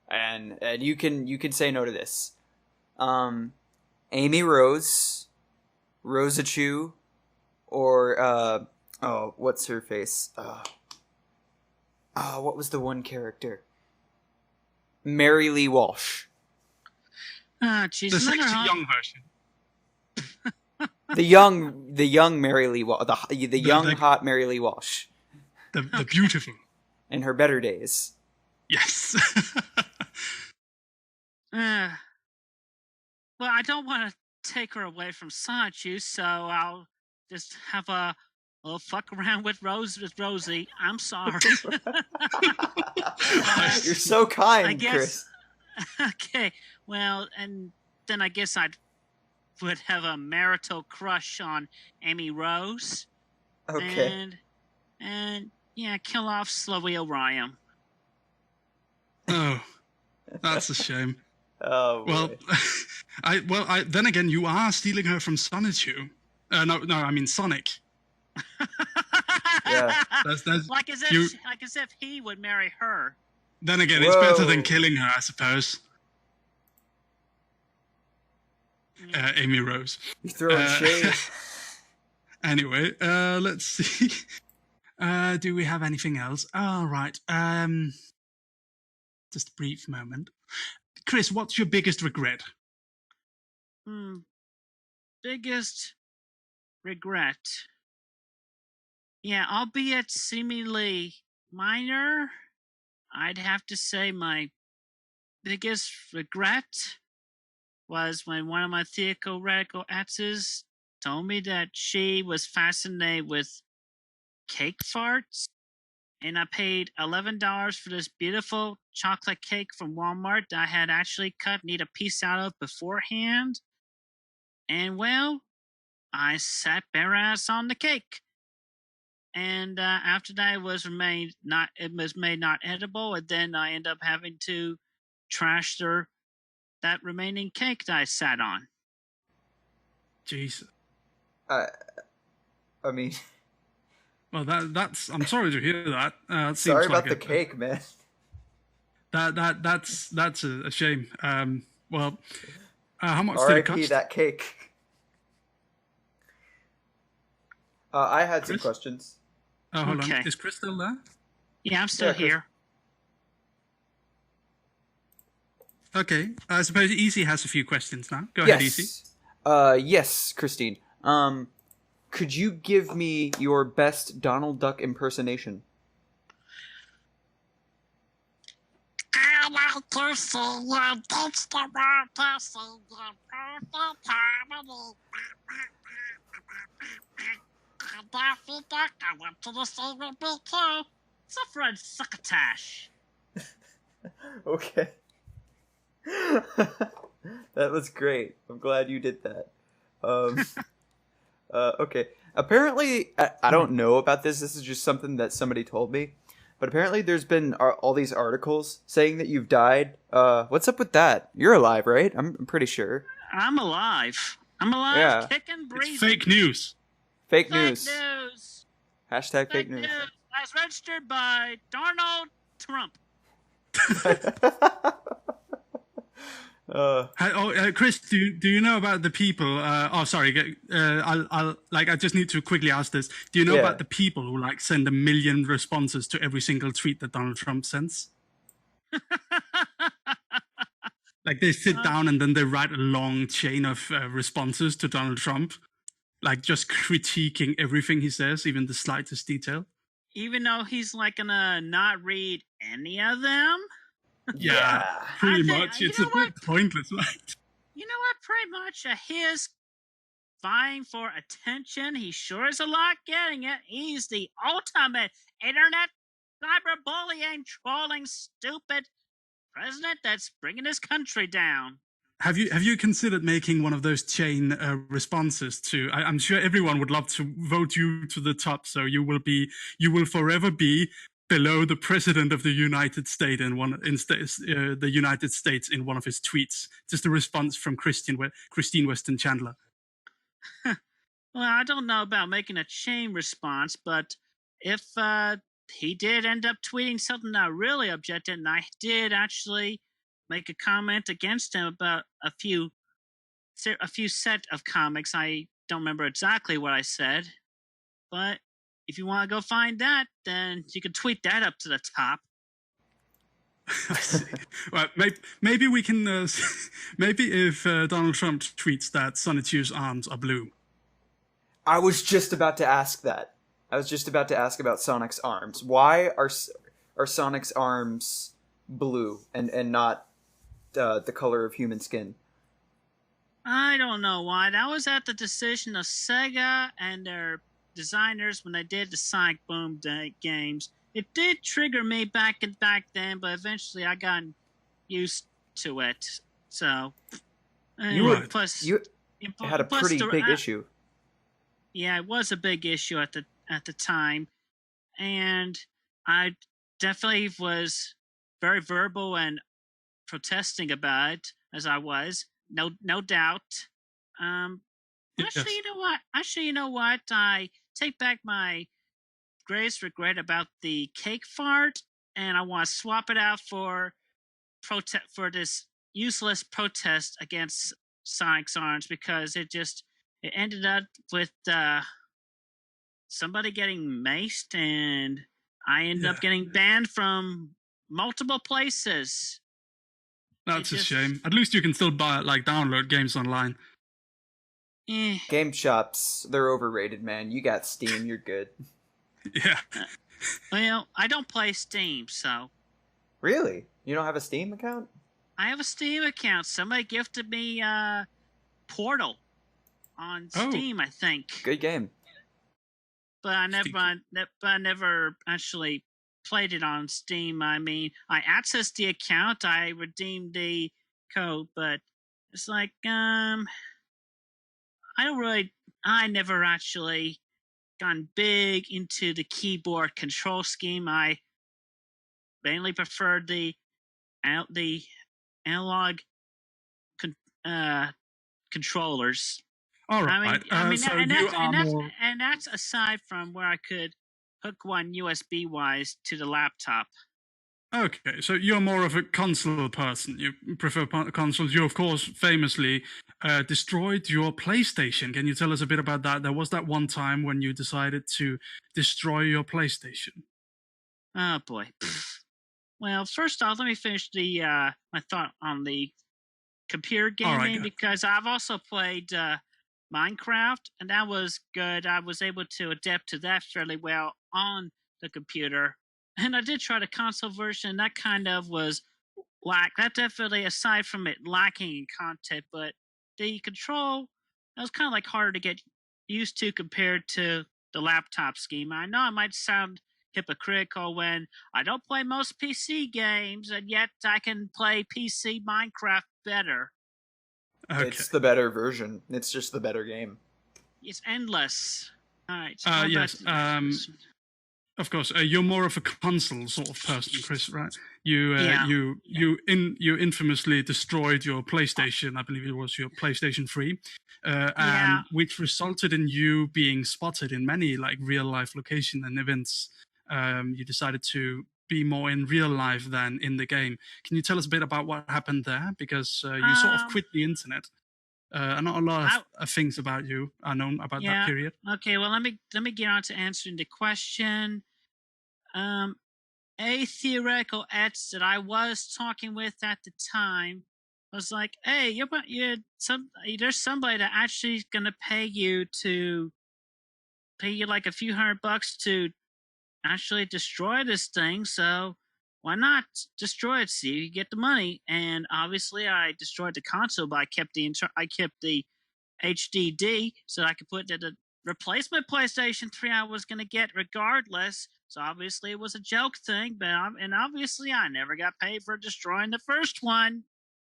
And you can say no to this. Amy Rose, Rosachu, or what's her face? What was the one character? Mary Lee Walsh. She's The another sexy hot. young version. The young Mary Lee Walsh, the young hot Mary Lee Walsh, The beautiful. in her better days. Yes. Well, I don't want to take her away from Sonichu, so I'll just have a little fuck around with Rosie. I'm sorry. You're so kind, I guess. Chris. Okay, well, and then I guess I would have a marital crush on Amy Rose. Okay. And yeah, kill off Slowy Orion. Oh, that's a shame. Oh boy. Well, then again, you are stealing her from Sonichu. No, I mean Sonic. Yeah. That's like as if he would marry her. Then again, it's better than killing her, I suppose. Amy Rose. You throwing shade. Anyway, let's see. Do we have anything else? All right. Just a brief moment. Chris, what's your biggest regret? Biggest regret. Yeah, albeit seemingly minor, I'd have to say my biggest regret was when one of my theoretical exes told me that she was fascinated with cake farts, and I paid $11 for this beautiful chocolate cake from Walmart that I had actually cut and eat a piece out of beforehand. And well, I sat bare ass on the cake. And after that, it was made not edible, and then I ended up having to trash that remaining cake that I sat on. Jesus. I mean, well, that's. I'm sorry to hear that. sorry about the cake, man. That's a shame. Well, how much did it R.I.P. cost? that cake. I had some questions. Oh, hold Okay. on. Is Chris still there? Yeah, I'm still here. Okay. I suppose Easy has a few questions now. Go ahead, Easy. Yes, Christine. Could you give me your best Donald Duck impersonation? I like to see you touch the world to see you Daffy Duck, I went to the singing bee too. Suffrage succotash. Okay. That was great. I'm glad you did that. Okay. Apparently, I don't know about this. This is just something that somebody told me. But apparently there's been all these articles saying that you've died. What's up with that? You're alive, right? I'm pretty sure. I'm alive. I'm alive, Yeah. kicking, breathing. It's fake news. Fake news. News. Hashtag fake news. As registered by Donald Trump. Chris, do you know about the people? Sorry. I just need to quickly ask this. Do you know about the people who like send 1 million responses to every single tweet that Donald Trump sends? Like they sit down and then they write a long chain of responses to Donald Trump, like just critiquing everything he says, even the slightest detail. Even though he's like gonna not read any of them. Yeah, pretty much. It's a bit pointless, right? You know what? Pretty much his vying for attention. He sure is a lot getting it. He's the ultimate internet cyberbullying, trolling, stupid president that's bringing his country down. Have you considered making one of those chain responses to? I'm sure everyone would love to vote you to the top, so you will forever be below the president of the United States the United States in one of his tweets. Just a response from Christine Weston Chandler. Well, I don't know about making a chain response, but if he did end up tweeting something I really objected, and I did actually make a comment against him about a few set of comics. I don't remember exactly what I said, but if you want to go find that, then you can tweet that up to the top. I see. Well, maybe we can. Maybe if Donald Trump tweets that Sonichu's arms are blue. I was just about to ask that. I was just about to ask about Sonic's arms. Why are Sonic's arms blue and not the color of human skin? I don't know why. That was at the decision of Sega and their designers when they did the Sonic Boom games. It did trigger me back then, but eventually I got used to it. So, you had a pretty big issue. Yeah, it was a big issue at the time, and I definitely was very verbal and protesting about it, as I was. No doubt. Yes. Actually, you know what? I take back my greatest regret about the cake fart, and I want to swap it out for this useless protest against Sonic's arms, because it ended up with somebody getting maced, and I ended up getting banned from multiple places. That's a shame. At least you can still download games online. Game shops, they're overrated, man. You got Steam, you're good. Yeah. Well, I don't play Steam, so. Really? You don't have a Steam account? I have a Steam account. Somebody gifted me Portal on Steam, I think. Good game. But I never actually played it on Steam. I mean, I accessed the account, I redeemed the code, but it's like, I never actually gone big into the keyboard control scheme. I mainly preferred the analog controllers. All right. And that's aside from where I could hook one USB wise to the laptop. Okay, so you're more of a console person. You prefer consoles. You, of course, famously destroyed your PlayStation. Can you tell us a bit about that? There was that one time when you decided to destroy your PlayStation. Oh, boy. Well, first off, let me finish my thought on the computer gaming, because I've also played Minecraft, and that was good. I was able to adapt to that fairly well on the computer. And I did try the console version. That kind of was that definitely, aside from it lacking in content, but the control, that was kind of like harder to get used to compared to the laptop scheme. I know I might sound hypocritical when I don't play most PC games, and yet I can play PC Minecraft better. Okay. It's the better version. It's just the better game. It's endless. All right. So yes. Of course, you're more of a console sort of person, Chris, right? You infamously destroyed your PlayStation. I believe it was your PlayStation 3, and which resulted in you being spotted in many real life locations and events. You decided to be more in real life than in the game. Can you tell us a bit about what happened there? Because you sort of quit the internet. Not a lot of things about you are known about that period. Okay, well, let me get on to answering the question. A theoretical ex that I was talking with at the time was like, "Hey, there's somebody that actually is gonna pay you like a few $100 to actually destroy this thing. So why not destroy it? See if you get the money." And obviously, I destroyed the console, but I kept the HDD so I could put the replacement PlayStation 3 I was going to get regardless. So obviously it was a joke thing, and obviously I never got paid for destroying the first one.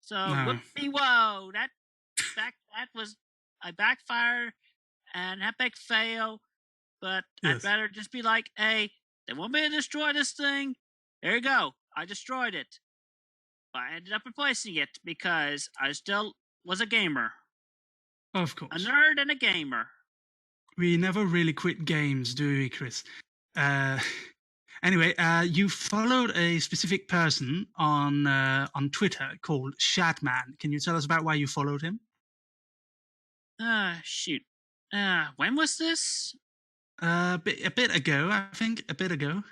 So whoopie whoa, that was a backfire and epic fail. But I'd rather just be like, hey, they want me to destroy this thing. There you go. I destroyed it. But I ended up replacing it because I still was a gamer. Of course. A nerd and a gamer. We never really quit games, do we, Chris? Anyway, you followed a specific person on Twitter called Shatman. Can you tell us about why you followed him? Shoot. When was this? A bit ago, I think. A bit ago.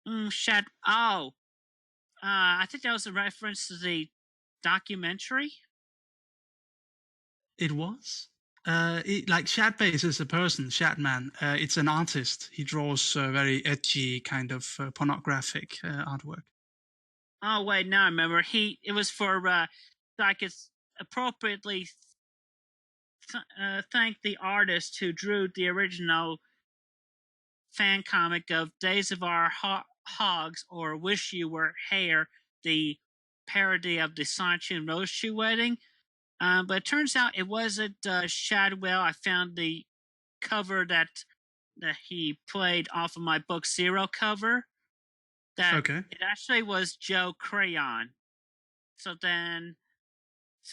Oh. I think that was a reference to the documentary. It was? Like Shatbase is a person, Shatman. It's an artist. He draws very edgy, kind of pornographic artwork. Oh wait, now I remember. It was for so I could appropriately thank the artist who drew the original fan comic of Days of Our Hogs or Wish You Were Hair, the parody of the Sonichu and Roach wedding. But it turns out it wasn't Shadwell. I found the cover that he played off of my book Zero cover. It actually was Joe Crayon. So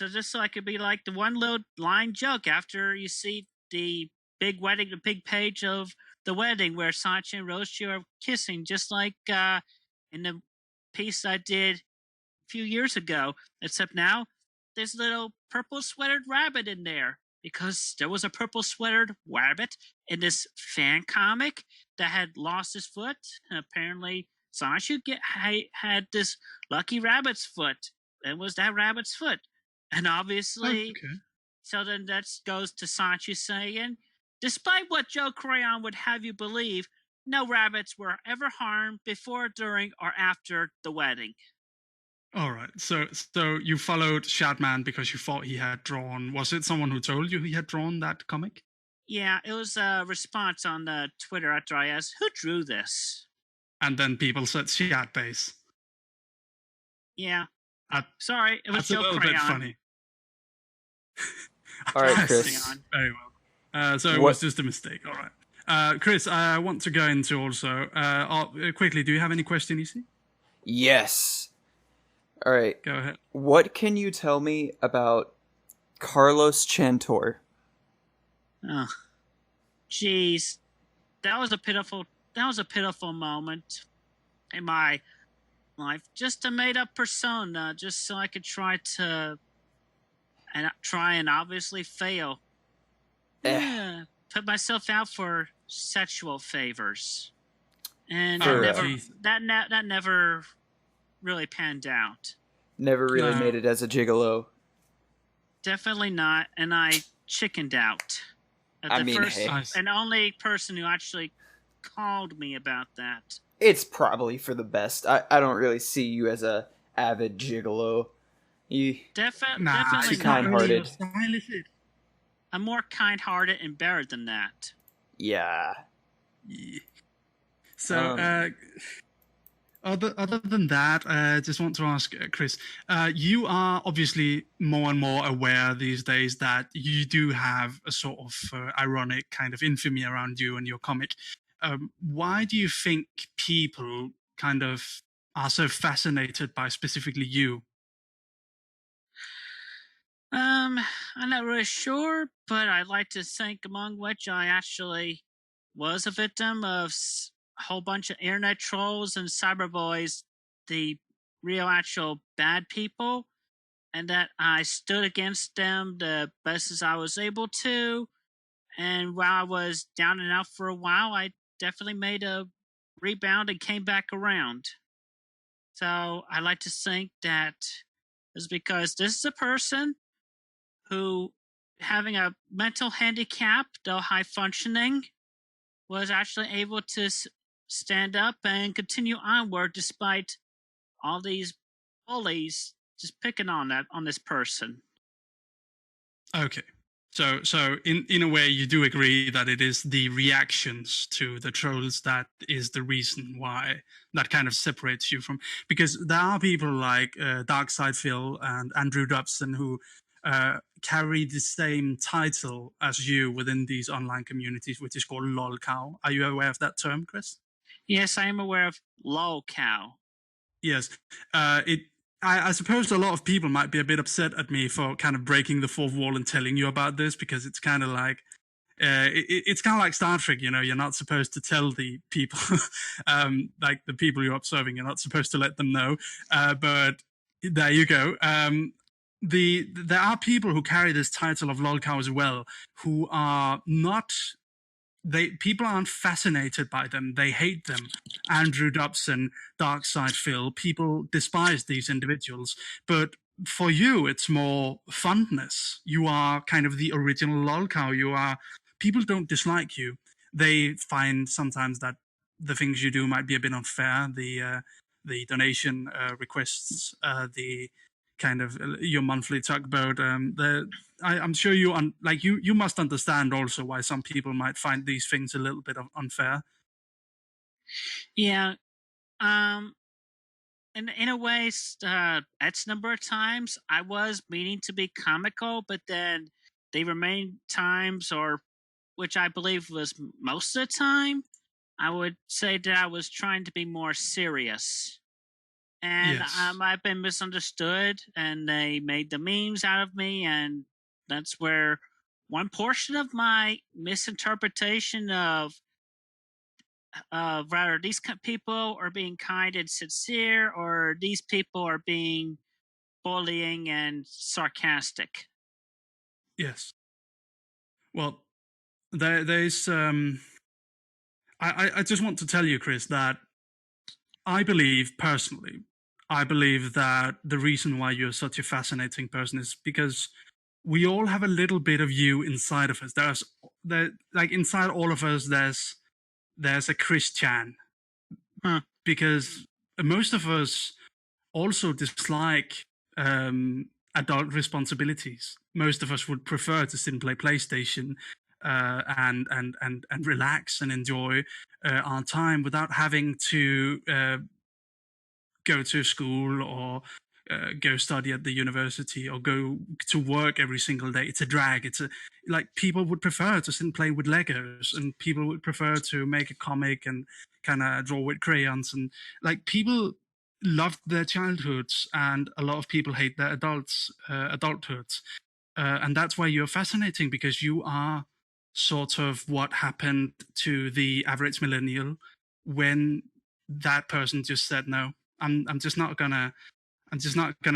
just so I could be like the one little line joke after you see the big wedding, the big page of the wedding where Sonichu and Roach are kissing, just like in the piece I did a few years ago. Except now there's a little purple sweatered rabbit in there because there was a purple sweatered rabbit in this fan comic that had lost his foot. And apparently, Sonichu had this lucky rabbit's foot. It was that rabbit's foot. And obviously, so then that goes to Sonichu saying, despite what Joe Crayon would have you believe, no rabbits were ever harmed before, during, or after the wedding. All right. So you followed Shatman because you thought he had drawn. Was it someone who told you he had drawn that comic? Yeah, it was a response on the Twitter after I asked, who drew this? And then people said Shatbase. Yeah. Sorry, it was Joe Crayon. That's a little bit funny. All right, Chris. Very well. So it was just a mistake. All right. Chris, I want to go into also. Quickly, do you have any question, Easy? Yes. All right. Go ahead. What can you tell me about Carlos Chantor? Oh, jeez, that was a pitiful moment in my life. Just a made-up persona, just so I could try and obviously fail. Yeah, put myself out for sexual favors, and that never really panned out. Never really made it as a gigolo. Definitely not, and I chickened out. And only person who actually called me about that. It's probably for the best. I don't really see you as a avid gigolo. Definitely kind-hearted. I'm more kind-hearted and better than that. Yeah. So, other than that, I just want to ask, Chris, you are obviously more and more aware these days that you do have a sort of ironic kind of infamy around you and your comic. Why do you think people kind of are so fascinated by specifically you? I'm not really sure, but I'd like to think among which I actually was a victim of whole bunch of internet trolls and cyberboys the real actual bad people, and that I stood against them the best as I was able to. And while I was down and out for a while, I definitely made a rebound and came back around. So I like to think that is because this is a person who, having a mental handicap, though high functioning, was actually able to stand up and continue onward despite all these bullies just picking on this person. Okay. So in a way, you do agree that it is the reactions to the trolls that is the reason why that kind of separates you from, because there are people like Darkside Phil and Andrew Dobson who carry the same title as you within these online communities, which is called lolcow. Are you aware of that term, Chris? Yes, I am aware of lolcow. Yes. I suppose a lot of people might be a bit upset at me for kind of breaking the fourth wall and telling you about this, because it's kind of like it's kind of like Star Trek. You know, you're not supposed to tell the people, like the people you're observing, you're not supposed to let them know. But there you go. There are people who carry this title of lolcow as well, who are not. People aren't fascinated by them. They hate them. Andrew Dobson, Darkside Phil, people despise these individuals. But for you, it's more fondness. You are kind of the original lolcow. People don't dislike you. They find sometimes that the things you do might be a bit unfair. The donation requests, the kind of your monthly tugboat. I'm sure you must understand also why some people might find these things a little bit unfair. Yeah. In a way, X number of times I was meaning to be comical, but then they remained times, or which I believe was most of the time, I would say that I was trying to be more serious. And Yes. I've been misunderstood, and they made the memes out of me, and that's where one portion of my misinterpretation of rather these people are being kind and sincere, or these people are being bullying and sarcastic. Yes. Well, there's I just want to tell you, Chris, that I believe personally, that the reason why you're such a fascinating person is because we all have a little bit of you inside of us. Like inside all of us, there's a Chris Chan. Because most of us also dislike adult responsibilities. Most of us would prefer to sit and play PlayStation and relax and enjoy our time without having to go to school or go study at the university or go to work every single day. It's a drag. Like people would prefer to sit and play with Legos, and people would prefer to make a comic and kind of draw with crayons. And like people love their childhoods, and a lot of people hate their adulthoods. And that's why you're fascinating, because you are sort of what happened to the average millennial when that person just said, no, I'm just not gonna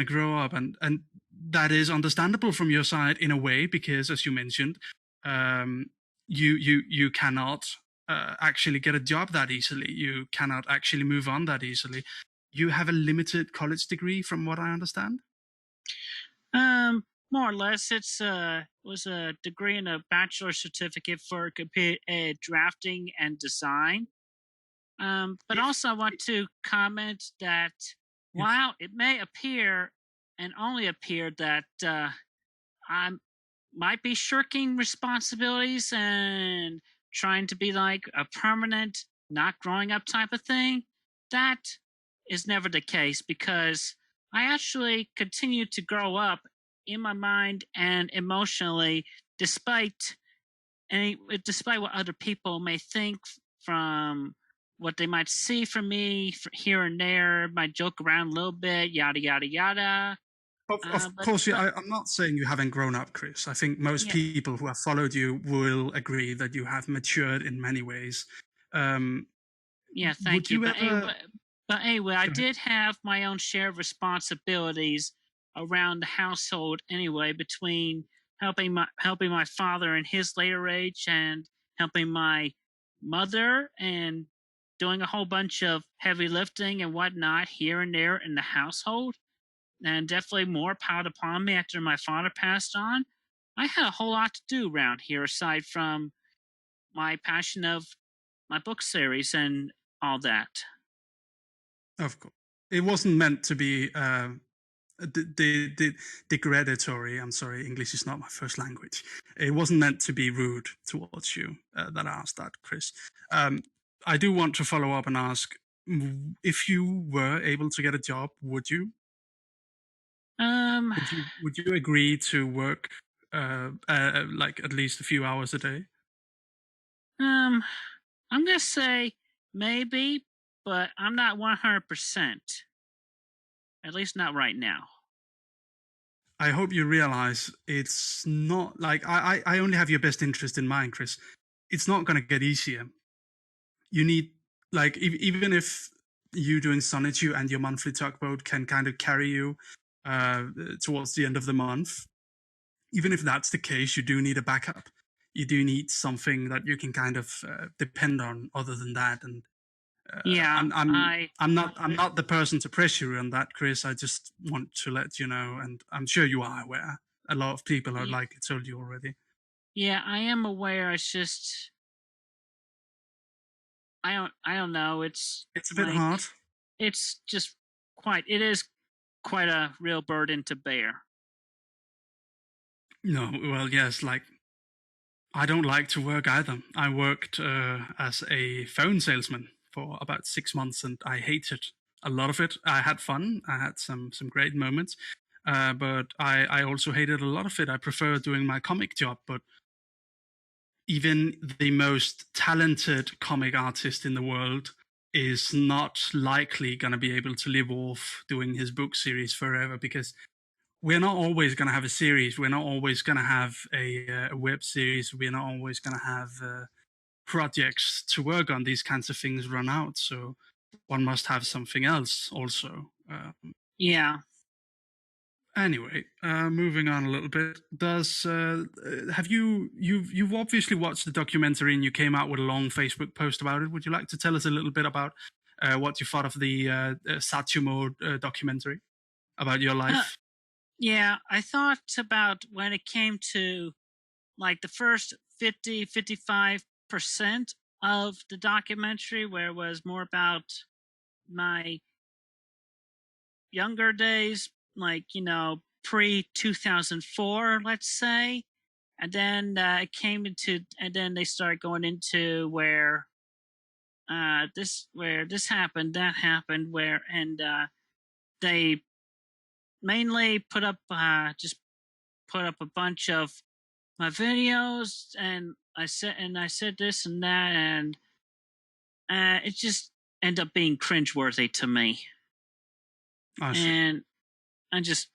grow up. And that is understandable from your side in a way, because as you mentioned, you cannot actually get a job that easily. You cannot actually move on that easily. You have a limited college degree, from what I understand. More or less, was a degree and a bachelor certificate for drafting and design. But also, I want to comment that while it may appear, and only appear, that I might be shirking responsibilities and trying to be like a permanent, not growing up type of thing, that is never the case, because I actually continue to grow up in my mind and emotionally, despite what other people may think, from what they might see from me here and there, might joke around a little bit, yada yada yada. Of course, I'm not saying you haven't grown up, Chris. I think most people who have followed you will agree that you have matured in many ways. Yeah, thank Would you. you ever? But anyway, I Go ahead. did have my own share of responsibilities around the household anyway, between helping my father in his later age and helping my mother and doing a whole bunch of heavy lifting and whatnot here and there in the household. And definitely more piled upon me after my father passed on. I had a whole lot to do around here aside from my passion of my book series and all that. Of course, it wasn't meant to be degradatory. I'm sorry, English is not my first language. It wasn't meant to be rude towards you that I asked that, Chris. I do want to follow up and ask, if you were able to get a job, would you? Um, Would you agree to work like at least a few hours a day? um, I'm gonna say maybe, but I'm not 100%. At least not right now. I hope you realize it's not like I only have your best interest in mind, Chris. It's not going to get easier. You need, like, even if you doing Sonichu and your monthly tugboat can kind of carry you towards the end of the month, even if that's the case, you do need a backup. You do need something that you can kind of depend on other than that. And Yeah, I'm not the person to pressure you on that, Chris. I just want to let you know, and I'm sure you are aware. A lot of people are likely told you already. yeah, I am aware. It's just I don't know. It's It's a bit like hard. it's just it is quite a real burden to bear. No, well, yes, like I don't like to work either. I worked as a phone salesman for about 6 months, and I hated a lot of it. I had fun. I had some great moments, but I also hated a lot of it. I prefer doing my comic job, but even the most talented comic artist in the world is not likely going to be able to live off doing his book series forever, because we're not always going to have a series. We're not always going to have a web series. We're not always going to have projects to work on. These kinds of things run out. So one must have something else also. Yeah. Anyway, moving on a little bit. Does have you've obviously watched the documentary and you came out with a long Facebook post about it? Would you like to tell us a little bit about what you thought of the Satsumo documentary about your life? Yeah, I thought about when it came to like the first 55% of the documentary, where it was more about my younger days, like, pre 2004, let's say. And then it came into, and then they started going into where this happened, that happened, and they mainly just put up a bunch of my videos, and I said this and that, and it just ended up being cringeworthy to me. And I just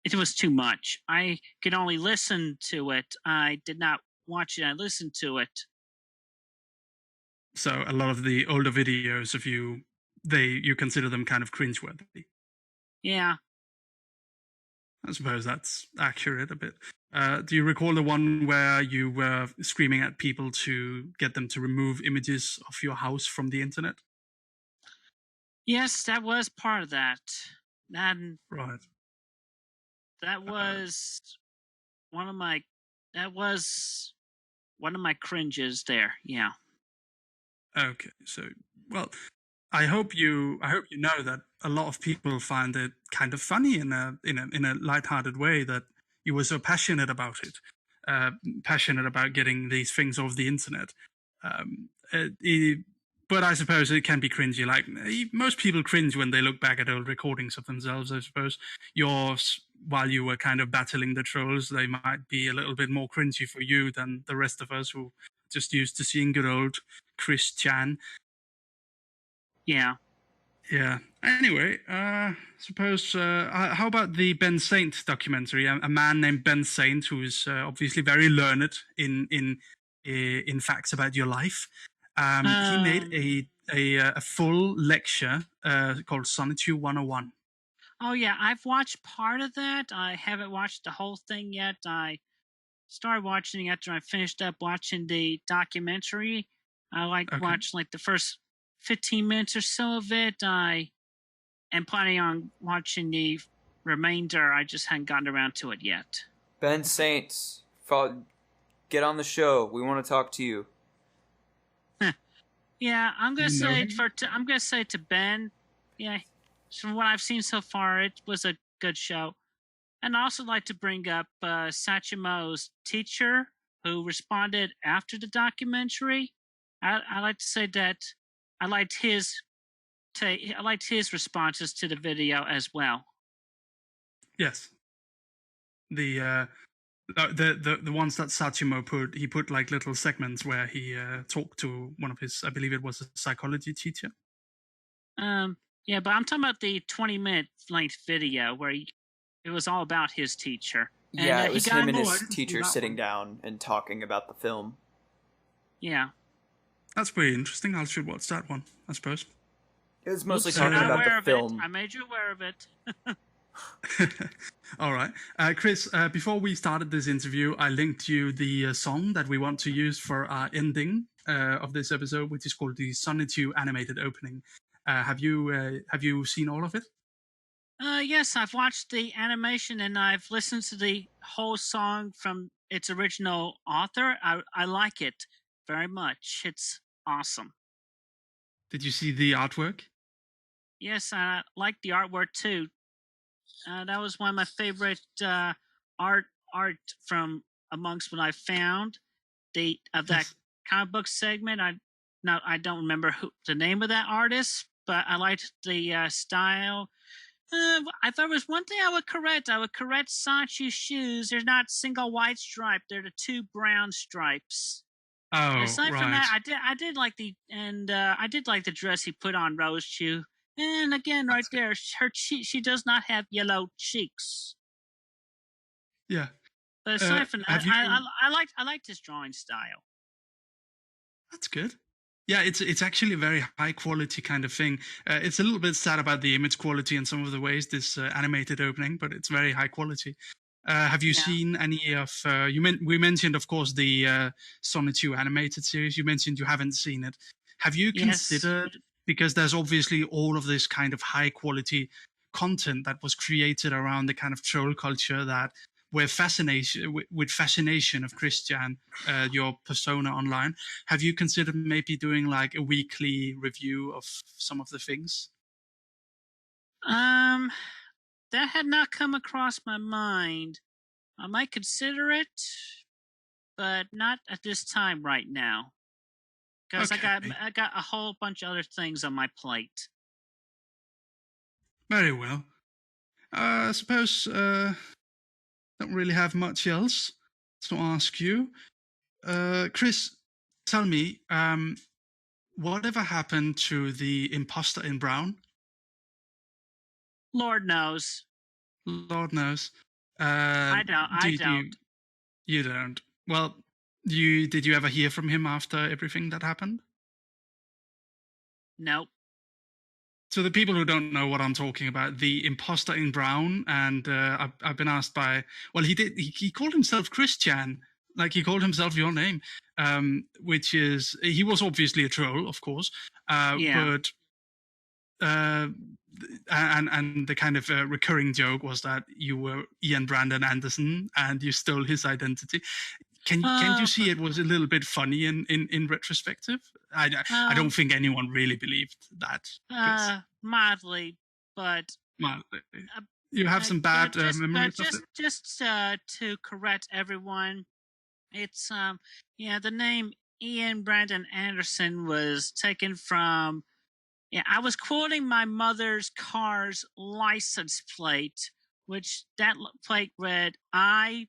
it was too much. I could only listen to it. I did not watch it. I listened to it. So a lot of the older videos of you, you consider them kind of cringeworthy. Yeah. I suppose that's accurate a bit. Do you recall the one where you were screaming at people to get them to remove images of your house from the internet? Yes, that was part of that. Right. That was one of my that was one of my cringes there. Yeah. Okay. So, well, I hope you know that a lot of people find it kind of funny in a lighthearted way that you were so passionate about it, passionate about getting these things off the internet. But I suppose it can be cringy. Like most people cringe when they look back at old recordings of themselves. I suppose yours, while you were kind of battling the trolls, they might be a little bit more cringy for you than the rest of us who just used to seeing good old Chris Chan. Yeah. Yeah. Anyway, suppose how about the Ben Saint documentary? A man named Ben Saint, who is obviously very learned in facts about your life. He made a full lecture called Sonichu 101. Oh yeah, I've watched part of that. I haven't watched the whole thing yet. I started watching after I finished up watching the documentary. I watched like the first 15 minutes or so of it. I am planning on watching the remainder. I just hadn't gotten around to it yet. Ben Saints, get on the show. We want to talk to you. Yeah, I'm gonna say to Ben, yeah, from what I've seen so far, it was a good show. And I also like to bring up Sachimo's teacher, who responded after the documentary. I like to say that I liked his responses to the video as well. Yes. The ones that Sachimo put like little segments where he talked to one of his, I believe it was a psychology teacher. Yeah, but I'm talking about the 20-minute length video where it was all about his teacher. Yeah, it was him and his teacher sitting down and talking about the film. Yeah. That's pretty interesting. I should watch that one, I suppose. It was mostly talking about the film. I made you aware of it. All right. Chris, before we started this interview, I linked you the song that we want to use for our ending of this episode, which is called the Sonichu animated opening. Have you seen all of it? Yes, I've watched the animation and I've listened to the whole song from its original author. I like it very much. It's awesome. Did you see the artwork? Yes, I like the artwork too. That was one of my favorite art from amongst what I found. That comic book segment. I don't remember the name of that artist, but I liked the style. I thought there was one thing I would correct. I would correct Sonichu's shoes. There's not a single white stripe. They're the two brown stripes. Oh, aside right. from that, I did like the dress he put on Roach. And again, right there, she does not have yellow cheeks. Yeah. But aside from that, I liked his drawing style. That's good. Yeah, it's actually a very high quality kind of thing. It's a little bit sad about the image quality in some of the ways, this animated opening, but it's very high quality. Have you seen any of? We mentioned, of course, the Sonichu animated series. You mentioned you haven't seen it. Have you considered? Because there's obviously all of this kind of high quality content that was created around the kind of troll culture that with fascination of Christian, your persona online. Have you considered maybe doing like a weekly review of some of the things? That had not come across my mind. I might consider it, but not at this time right now. Because I got a whole bunch of other things on my plate. Very well. I suppose don't really have much else to ask you. Chris, tell me, whatever happened to the imposter in brown? Lord knows. Lord knows. I don't. You don't. Well, did you ever hear from him after everything that happened? Nope. So the people who don't know what I'm talking about, the imposter in brown, and I've been asked by, well, he called himself Christian, like he called himself your name, which is, he was obviously a troll, of course, but and the kind of recurring joke was that you were Ian Brandon Anderson and you stole his identity. Can you see it was a little bit funny in retrospective? I don't think anyone really believed that. Mildly, but mildly. You have some bad memories of it? Just to correct everyone, it's the name Ian Brandon Anderson was taken from. Yeah, I was quoting my mother's car's license plate, which that plate read IBA.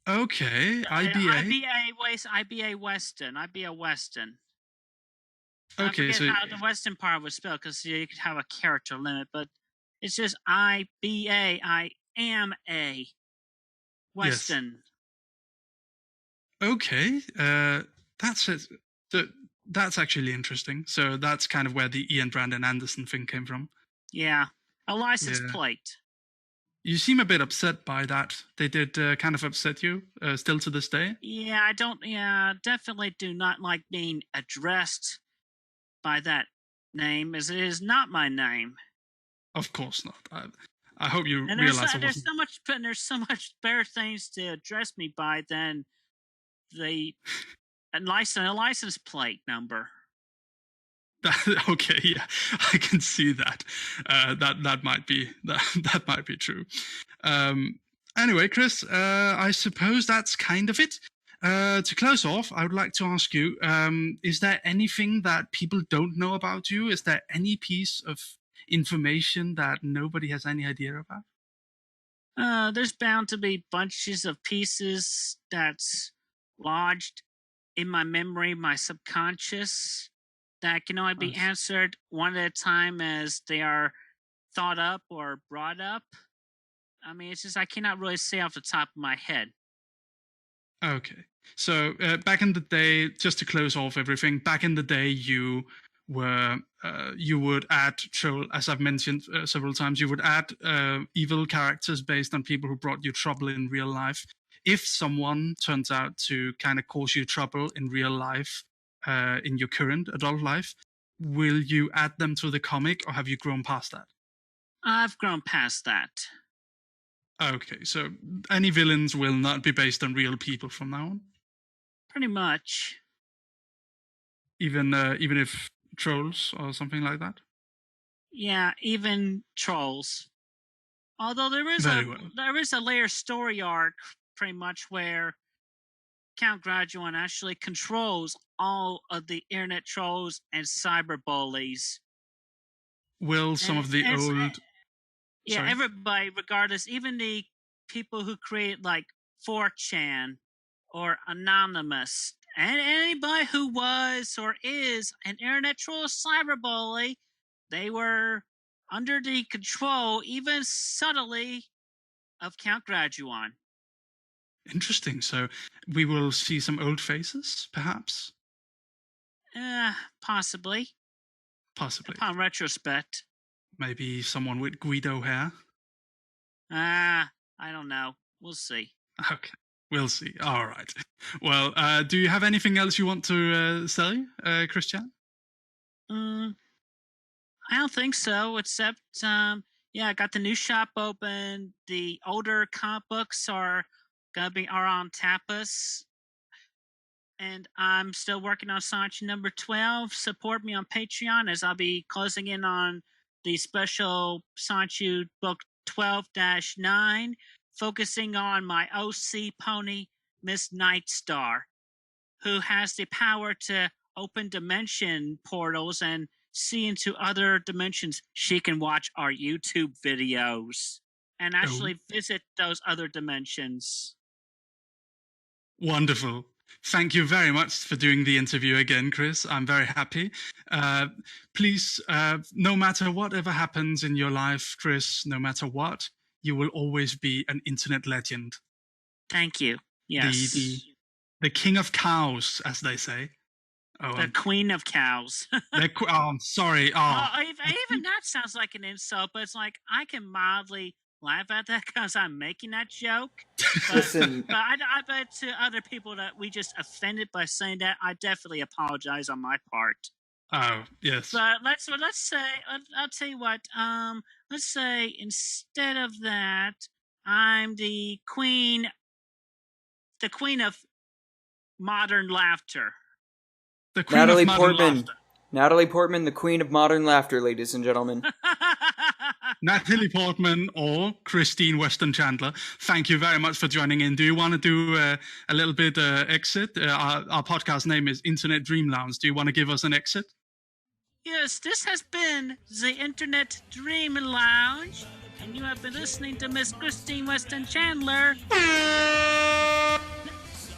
Okay, IBA. IBA Weston. Okay, I forget how the Western part was spelled because you could have a character limit, but it's just IBA. I am a Weston. Yes. Okay. That's it. That's actually interesting. So that's kind of where the Ian Brandon Anderson thing came from. Yeah, a license Yeah. plate. You seem a bit upset by that. They did kind of upset you, still to this day? Yeah, I don't. Yeah, definitely do not like being addressed by that name, as it is not my name. Of course not. I hope you And realize there's so much better things to address me by than the license plate number. Okay, yeah, I can see that. That might be that might be true. Anyway, Chris, I suppose that's kind of it. To close off, I would like to ask you: is there anything that people don't know about you? Is there any piece of information that nobody has any idea about? There's bound to be bunches of pieces that's lodged in my memory, my subconscious, that can only be Nice. answered one at a time as they are thought up or brought up. I mean, it's just I cannot really say off the top of my head. Okay. So back in the day, just to close off everything, back in the day, you would add troll, as I've mentioned several times, you would add evil characters based on people who brought you trouble in real life. If someone turns out to kind of cause you trouble in real life, in your current adult life, will you add them to the comic, or have you grown past that? I've grown past that. Okay, so any villains will not be based on real people from now on? Pretty much. Even if trolls or something like that? Yeah, even trolls. Although there is a layer story arc, pretty much, where Count Graduan actually controls all of the internet trolls and cyber bullies. Will some of the old... Yeah, Sorry? everybody, regardless, even the people who created like 4chan or Anonymous, and anybody who was or is an internet troll or cyberbully, they were under the control, even subtly, of Count Graduan. Interesting. So we will see some old faces, perhaps? Possibly. Possibly. Upon retrospect. Maybe someone with Guido hair? I don't know. We'll see. Okay, we'll see. All right. Well, do you have anything else you want to say, Christian? I don't think so, except, I got the new shop open. The older comic books are on Tapas. And I'm still working on Sonichu number 12. Support me on Patreon, as I'll be closing in on the special Sonichu book 12-9, focusing on my OC pony, Miss Nightstar, who has the power to open dimension portals and see into other dimensions. She can watch our YouTube videos and actually visit those other dimensions. Wonderful. Thank you very much for doing the interview again, Chris. I'm very happy. Please, no matter whatever happens in your life, Chris, no matter what, you will always be an internet legend. Thank you. Yes. The king of cows, as they say. The queen of cows. I'm sorry. Even that sounds like an insult, but it's like I can mildly laugh at that because I'm making that joke. But, Listen, but I bet to other people that we just offended by saying that, I definitely apologize on my part. Oh, yes. But let's say, I'll tell you what. Let's say instead of that, I'm the queen of modern laughter. The queen Natalie of modern Portman. laughter. Natalie Portman, the queen of modern laughter, ladies and gentlemen. Natalie Portman or Christine Weston Chandler, thank you very much for joining in. Do you want to do a little bit exit? Our podcast name is Internet Dream Lounge. Do you want to give us an exit? Yes, this has been the Internet Dream Lounge, and you have been listening to Miss Christine Weston Chandler.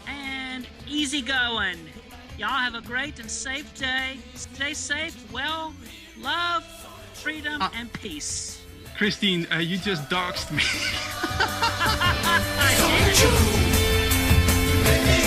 And easy going. Y'all have a great and safe day. Stay safe, well, love, freedom, and peace. Christine, you just doxed me. I did.